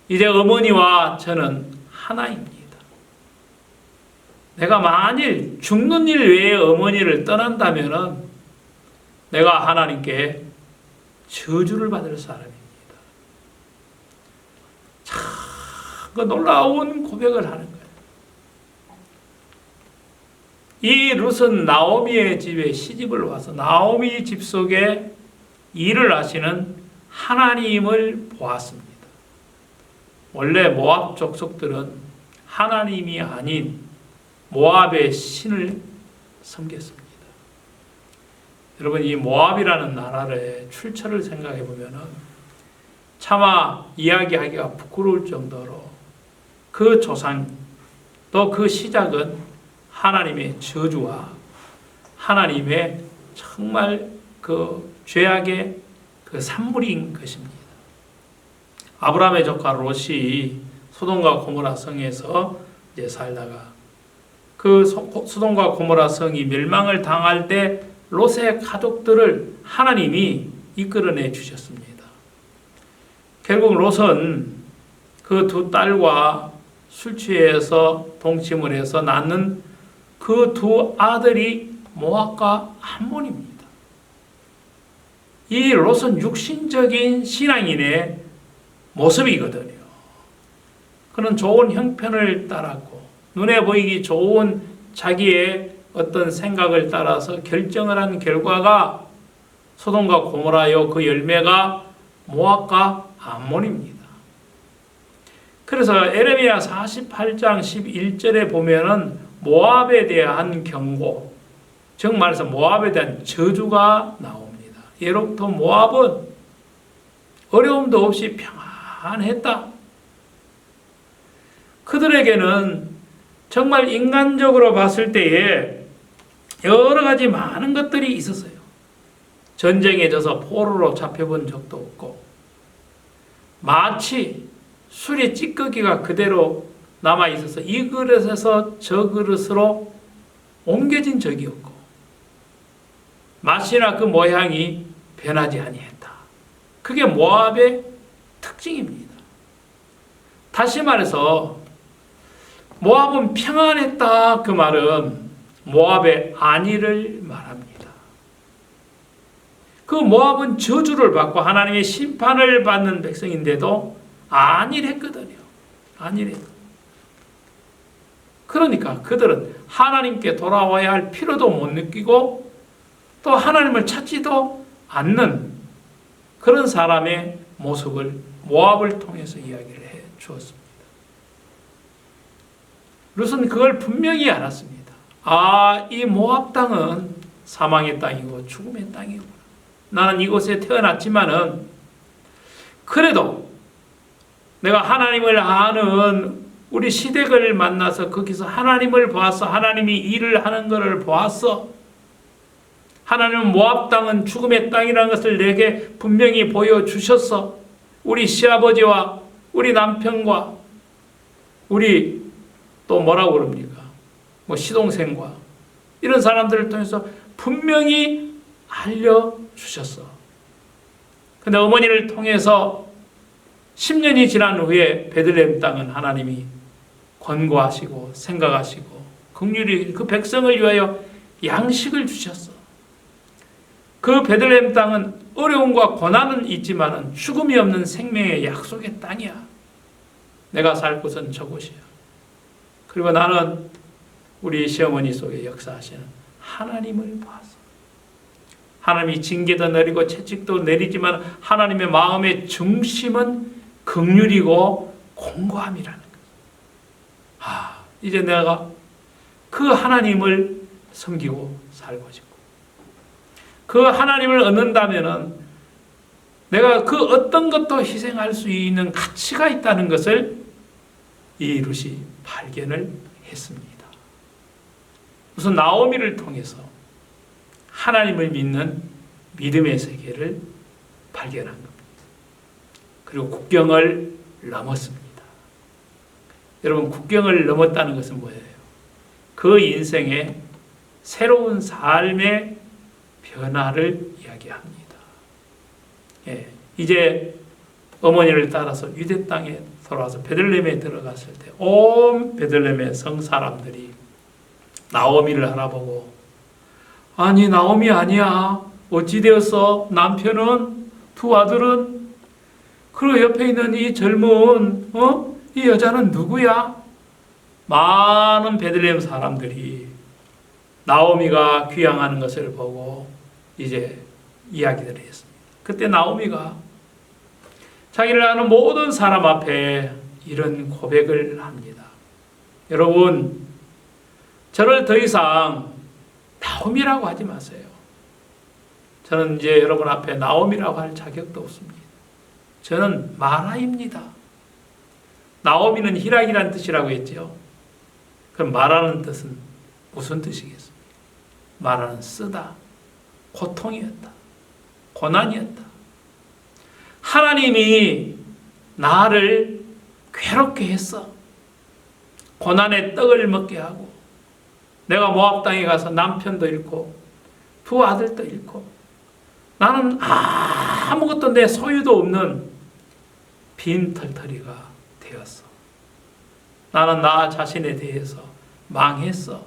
이제 어머니와 저는 하나입니다. 내가 만일 죽는 일 외에 어머니를 떠난다면 내가 하나님께 저주를 받을 사람입니다. 참 그 놀라운 고백을 하는 거예요. 이 룻은 나오미의 집에 시집을 와서 나오미 집 속에 일을 하시는 하나님을 보았습니다. 원래 모압 족속들은 하나님이 아닌 모압의 신을 섬겼습니다. 여러분, 이 모압이라는 나라의 출처를 생각해 보면은 차마 이야기하기가 부끄러울 정도로 그 조상 또 그 시작은 하나님의 저주와 하나님의 정말 그 죄악의 그 산물인 것입니다. 아브라함의 조카 롯이 소돔과 고모라 성에서 이제 살다가 그 소돔과 고모라 성이 멸망을 당할 때 롯의 가족들을 하나님이 이끌어내 주셨습니다. 결국 롯은 그 두 딸과 술 취해서 동침을 해서 낳는 그 두 아들이 모압과 암몬입니다. 이 롯은 육신적인 신앙인의 모습이거든요. 그는 좋은 형편을 따랐고 눈에 보이기 좋은 자기의 어떤 생각을 따라서 결정을 한 결과가 소돔과 고모라요 그 열매가 모압과 암몬입니다. 그래서 에레미야 48장 11절에 보면은 모압에 대한 경고, 즉 말해서 모압에 대한 저주가 나옵니다. 예로부터 모압은 어려움도 없이 평안했다. 그들에게는 정말 인간적으로 봤을 때에 여러 가지 많은 것들이 있었어요. 전쟁에 져서 포로로 잡혀본 적도 없고 마치 술의 찌꺼기가 그대로 남아있어서 이 그릇에서 저 그릇으로 옮겨진 적이 없고 맛이나 그 모양이 변하지 아니했다. 그게 모압의 특징입니다. 다시 말해서 모압은 평안했다. 그 말은 모압의 안위를 말합니다. 그 모압은 저주를 받고 하나님의 심판을 받는 백성인데도 안일했거든요. 안일했거든요. 그러니까 그들은 하나님께 돌아와야 할 필요도 못 느끼고 또 하나님을 찾지도 않는 그런 사람의 모습을 모압을 통해서 이야기를 해 주었습니다. 룻은 그걸 분명히 알았습니다. 이 모압 땅은 사망의 땅이고 죽음의 땅이구나. 나는 이곳에 태어났지만은 그래도 내가 하나님을 아는 우리 시댁을 만나서 거기서 하나님을 보았어. 하나님이 일을 하는 것을 보았어. 하나님은 모압 땅은 죽음의 땅이라는 것을 내게 분명히 보여주셨어. 우리 시아버지와 우리 남편과 우리 또 뭐라고 그럽니까? 시동생과 이런 사람들을 통해서 분명히 알려주셨어. 근데 어머니를 통해서 10년이 지난 후에 베들레헴 땅은 하나님이 권고하시고 생각하시고 긍휼히 그 백성을 위하여 양식을 주셨어. 그 베들레헴 땅은 어려움과 고난은 있지만 죽음이 없는 생명의 약속의 땅이야. 내가 살 곳은 저곳이야. 그리고 나는 우리 시어머니 속에 역사하시는 하나님을 봤어. 하나님이 징계도 내리고 채찍도 내리지만 하나님의 마음의 중심은 긍휼이고 공고함이라는 거예요. 이제 내가 그 하나님을 섬기고 살고 싶고 그 하나님을 얻는다면은 내가 그 어떤 것도 희생할 수 있는 가치가 있다는 것을 이 룻이 발견을 했습니다. 우선 나오미를 통해서 하나님을 믿는 믿음의 세계를 발견한 겁니다. 그리고 국경을 넘었습니다. 여러분, 국경을 넘었다는 것은 뭐예요? 그 인생의 새로운 삶의 변화를 이야기합니다. 이제 어머니를 따라서 유대 땅에 돌아와서 베들레헴에 들어갔을 때 온 베들레헴의 성 사람들이 나오미를 알아보고, 아니 나오미 아니야, 어찌 되었어? 남편은? 두 아들은? 그리고 옆에 있는 이 젊은 이 여자는 누구야? 많은 베들레헴 사람들이 나오미가 귀향하는 것을 보고 이제 이야기를 했습니다. 그때 나오미가 자기를 아는 모든 사람 앞에 이런 고백을 합니다. 여러분, 저를 더 이상 나오미라고 하지 마세요. 저는 이제 여러분 앞에 나오미라고 할 자격도 없습니다. 저는 마라입니다. 나오미는 희락이라는 뜻이라고 했죠. 그럼 마라는 뜻은 무슨 뜻이겠습니까? 마라는 쓰다, 고통이었다, 고난이었다. 하나님이 나를 괴롭게 했어. 고난의 떡을 먹게 하고 내가 모압 땅에 가서 남편도 잃고 두 아들도 잃고 나는 아무것도 내 소유도 없는 빈 털터리가 되었어. 나는 나 자신에 대해서 망했어.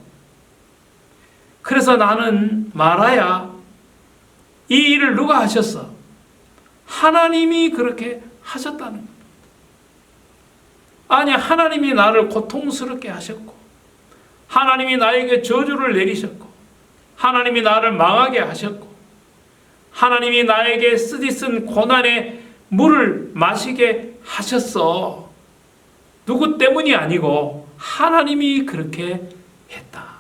그래서 나는 마라야. 이 일을 누가 하셨어? 하나님이 그렇게 하셨다는 거예요. 아니, 하나님이 나를 고통스럽게 하셨고 하나님이 나에게 저주를 내리셨고 하나님이 나를 망하게 하셨고 하나님이 나에게 쓰디쓴 고난의 물을 마시게 하셨어. 누구 때문이 아니고 하나님이 그렇게 했다.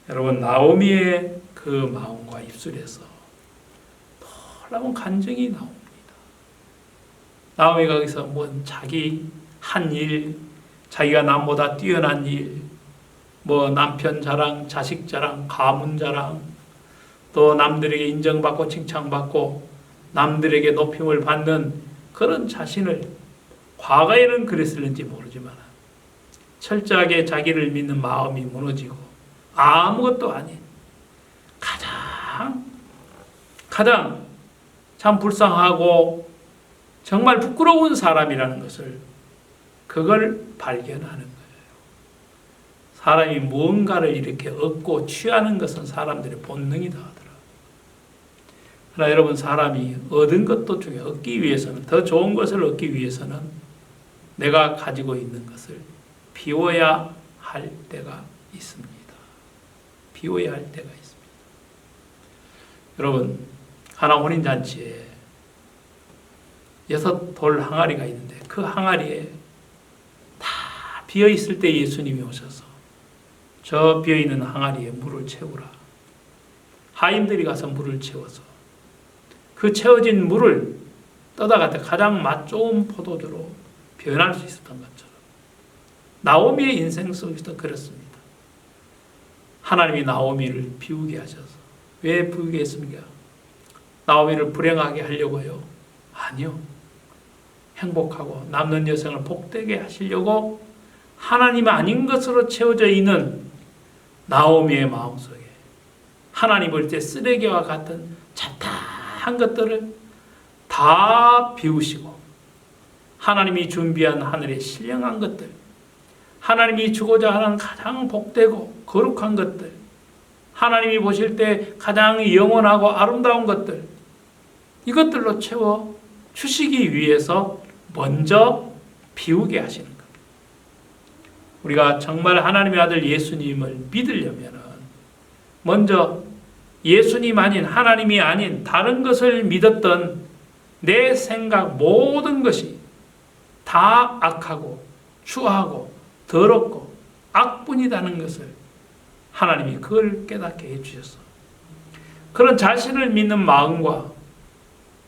여러분, 나오미의 그 마음과 입술에서 놀라운 간증이 나옵니다. 나오미가 거기서 자기 한 일, 자기가 남보다 뛰어난 일, 남편 자랑, 자식 자랑, 가문 자랑, 또 남들에게 인정받고 칭찬받고 남들에게 높임을 받는 그런 자신을, 과거에는 그랬을는지 모르지만 철저하게 자기를 믿는 마음이 무너지고 아무것도 아닌 가장 참 불쌍하고 정말 부끄러운 사람이라는 것을, 그걸 발견하는 거예요. 사람이 무언가를 이렇게 얻고 취하는 것은 사람들의 본능이다 하더라. 그러나 여러분, 사람이 얻은 것도 중에 얻기 위해서는, 더 좋은 것을 얻기 위해서는 내가 가지고 있는 것을 비워야 할 때가 있습니다. 비워야 할 때가 있습니다. 여러분, 하나 혼인잔치에 6돌 항아리가 있는데 그 항아리에 다 비어있을 때 예수님이 오셔서 저 비어있는 항아리에 물을 채우라. 하인들이 가서 물을 채워서 그 채워진 물을 떠다가 가장 맛 좋은 포도주로 변할 수 있었던 것처럼 나오미의 인생 속에서도 그렇습니다. 하나님이 나오미를 비우게 하셔서 왜 비우게 했습니까? 나오미를 불행하게 하려고요? 아니요. 행복하고 남는 여생을 복되게 하시려고 하나님 아닌 것으로 채워져 있는 나오미의 마음속에 하나님 볼 때 쓰레기와 같은 잡다한 것들을 다 비우시고 하나님이 준비한 하늘의 신령한 것들, 하나님이 주고자 하는 가장 복되고 거룩한 것들, 하나님이 보실 때 가장 영원하고 아름다운 것들, 이것들로 채워 주시기 위해서 먼저 비우게 하시는 겁니다. 우리가 정말 하나님의 아들 예수님을 믿으려면 먼저 예수님 아닌, 하나님이 아닌 다른 것을 믿었던 내 생각 모든 것이 다 악하고 추하고 더럽고 악분이라는 것을 하나님이 그걸 깨닫게 해주셔서 그런 자신을 믿는 마음과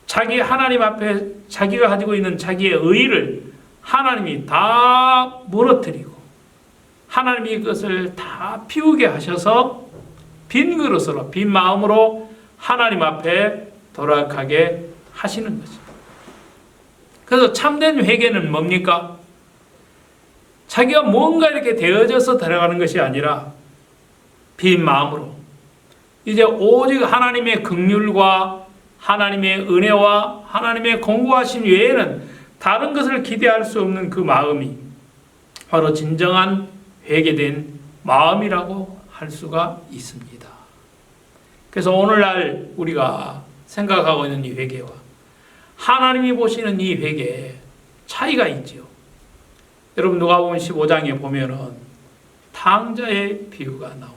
자기 하나님 앞에 자기가 가지고 있는 자기의 의의를 하나님이 다 무너뜨리고 하나님이 그것을 다 비우게 하셔서 빈 그릇으로, 빈 마음으로 하나님 앞에 돌아가게 하시는 것입니다. 그래서 참된 회개는 뭡니까? 자기가 뭔가 이렇게 되어져서 들어가는 것이 아니라 빈 마음으로 이제 오직 하나님의 긍휼과 하나님의 은혜와 하나님의 공고하심 외에는 다른 것을 기대할 수 없는 그 마음이 바로 진정한 회개된 마음이라고 할 수가 있습니다. 그래서 오늘날 우리가 생각하고 있는 이 회개와 하나님이 보시는 이 회개에 차이가 있지요. 여러분 누가복음 15장에 보면은 탕자의 비유가 나옵니다.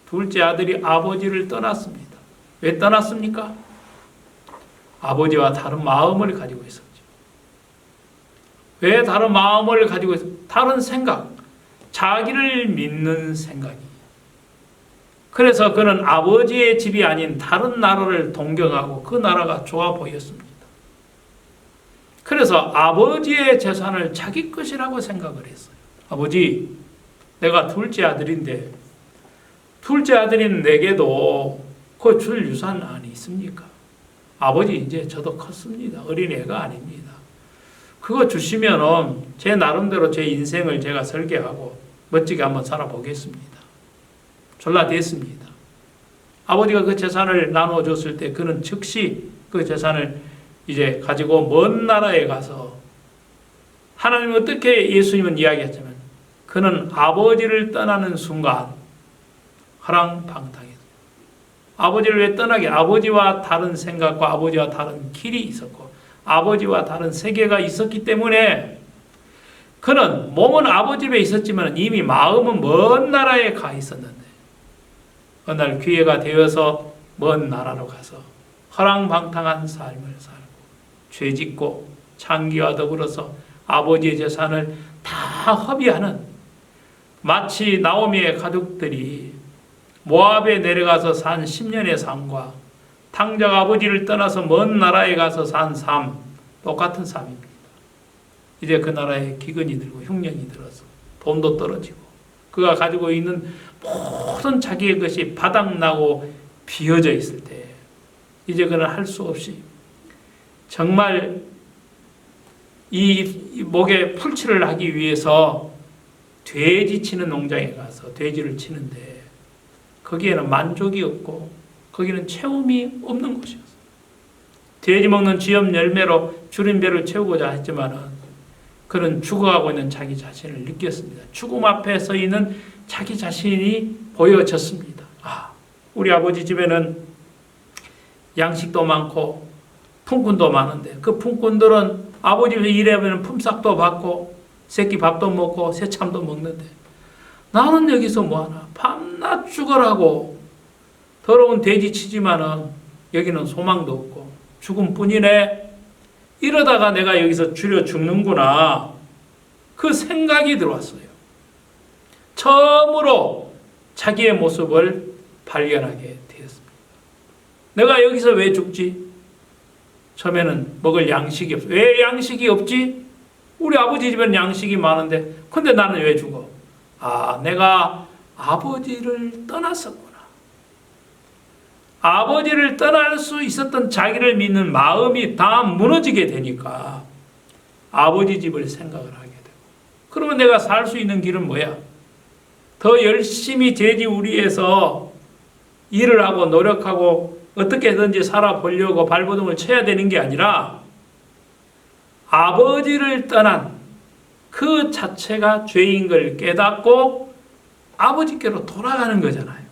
둘째 아들이 아버지를 떠났습니다. 왜 떠났습니까? 아버지와 다른 마음을 가지고 있었죠. 왜 다른 마음을 가지고 있었죠? 다른 생각, 자기를 믿는 생각이. 그래서 그는 아버지의 집이 아닌 다른 나라를 동경하고 그 나라가 좋아 보였습니다. 그래서 아버지의 재산을 자기 것이라고 생각을 했어요. 아버지, 내가 둘째 아들인데 둘째 아들인 내게도 그 줄 유산 안에 있습니까? 아버지 이제 저도 컸습니다. 어린애가 아닙니다. 그거 주시면은 제 나름대로 제 인생을 제가 설계하고 멋지게 한번 살아보겠습니다. 졸라댔습니다. 아버지가 그 재산을 나눠줬을 때 그는 즉시 그 재산을 이제 가지고 먼 나라에 가서 하나님은 어떻게 예수님은 이야기했지만 그는 아버지를 떠나는 순간 허랑방탕했어요. 아버지를 왜 떠나게? 아버지와 다른 생각과 아버지와 다른 길이 있었고 아버지와 다른 세계가 있었기 때문에 그는 몸은 아버지 집에 있었지만 이미 마음은 먼 나라에 가 있었는데 어느 날 기회가 되어서 먼 나라로 가서 허랑방탕한 삶을 살고 죄짓고 창기와 더불어서 아버지의 재산을 다 허비하는 마치 나오미의 가족들이 모압에 내려가서 산 10년의 삶과 탕자가 아버지를 떠나서 먼 나라에 가서 산 삶 똑같은 삶입니다. 이제 그 나라에 기근이 들고 흉년이 들어서 돈도 떨어지고 그가 가지고 있는 모든 자기의 것이 바닥나고 비어져 있을 때 이제 그는 할 수 없이 정말 이 목에 풀칠을 하기 위해서 돼지 치는 농장에 가서 돼지를 치는데 거기에는 만족이 없고 거기는 채움이 없는 곳이었어요. 돼지 먹는 쥐염 열매로 줄인 배를 채우고자 했지만은 그는 죽어가고 있는 자기 자신을 느꼈습니다. 죽음 앞에 서 있는 자기 자신이 보여졌습니다. 우리 아버지 집에는 양식도 많고 품꾼도 많은데 그 품꾼들은 아버지 일하면 품삯도 받고 새끼 밥도 먹고 새참도 먹는데 나는 여기서 뭐하나 밤낮 죽어라고 더러운 돼지 치지만은 여기는 소망도 없고 죽음뿐이네. 이러다가 내가 여기서 줄여 죽는구나. 그 생각이 들어왔어요. 처음으로 자기의 모습을 발견하게 되었습니다. 내가 여기서 왜 죽지? 처음에는 먹을 양식이 없어. 왜 양식이 없지? 우리 아버지 집에는 양식이 많은데 근데 나는 왜 죽어? 내가 아버지를 떠났었구나. 아버지를 떠날 수 있었던 자기를 믿는 마음이 다 무너지게 되니까 아버지 집을 생각을 하게 되고, 그러면 내가 살 수 있는 길은 뭐야? 더 열심히 돼지우리에서 일을 하고 노력하고 어떻게든지 살아보려고 발버둥을 쳐야 되는 게 아니라 아버지를 떠난 그 자체가 죄인 걸 깨닫고 아버지께로 돌아가는 거잖아요.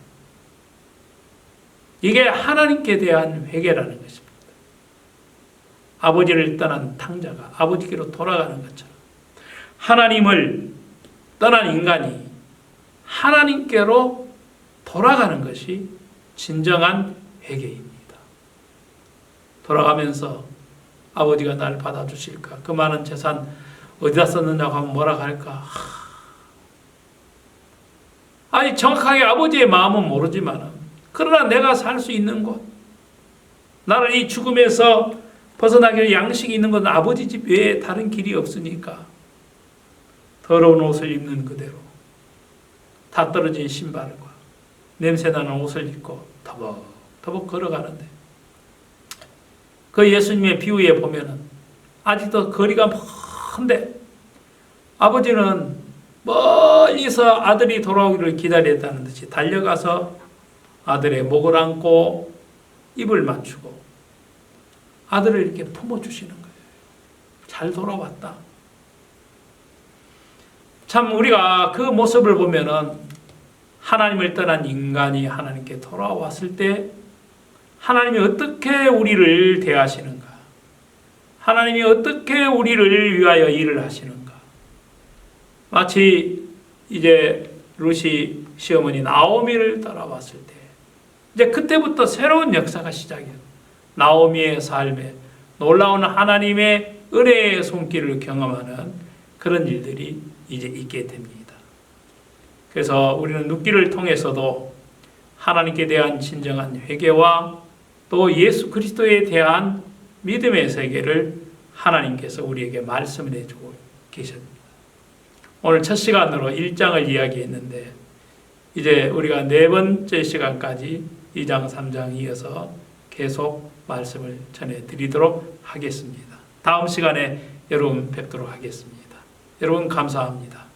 이게 하나님께 대한 회개라는 것입니다. 아버지를 떠난 탕자가 아버지께로 돌아가는 것처럼 하나님을 떠난 인간이 하나님께로 돌아가는 것이 진정한 회개입니다. 돌아가면서 아버지가 날 받아주실까? 그 많은 재산 어디다 썼느냐고 하면 뭐라 할까? 아니 정확하게 아버지의 마음은 모르지만 그러나 내가 살 수 있는 곳, 나를 이 죽음에서 벗어나기 양식이 있는 것은 아버지 집 외에 다른 길이 없으니까 더러운 옷을 입는 그대로 다 떨어진 신발과 냄새나는 옷을 입고 터벅터벅 걸어가는데 그 예수님의 비유에 보면은 아직도 거리가 먼데 아버지는 멀리서 아들이 돌아오기를 기다렸다는 듯이 달려가서 아들의 목을 안고 입을 맞추고 아들을 이렇게 품어주시는 거예요. 잘 돌아왔다. 참 우리가 그 모습을 보면은 하나님을 떠난 인간이 하나님께 돌아왔을 때 하나님이 어떻게 우리를 대하시는가? 하나님이 어떻게 우리를 위하여 일을 하시는가? 마치 이제 루시 시어머니 나오미를 따라왔을 때 이제 그때부터 새로운 역사가 시작해요. 나오미의 삶에 놀라운 하나님의 은혜의 손길을 경험하는 그런 일들이 이제 있게 됩니다. 그래서 우리는 눕기를 통해서도 하나님께 대한 진정한 회개와 또 예수 그리스도에 대한 믿음의 세계를 하나님께서 우리에게 말씀을 해주고 계십니다. 오늘 첫 시간으로 1장을 이야기했는데 이제 우리가 네 번째 시간까지 2장, 3장 이어서 계속 말씀을 전해드리도록 하겠습니다. 다음 시간에 여러분 뵙도록 하겠습니다. 여러분 감사합니다.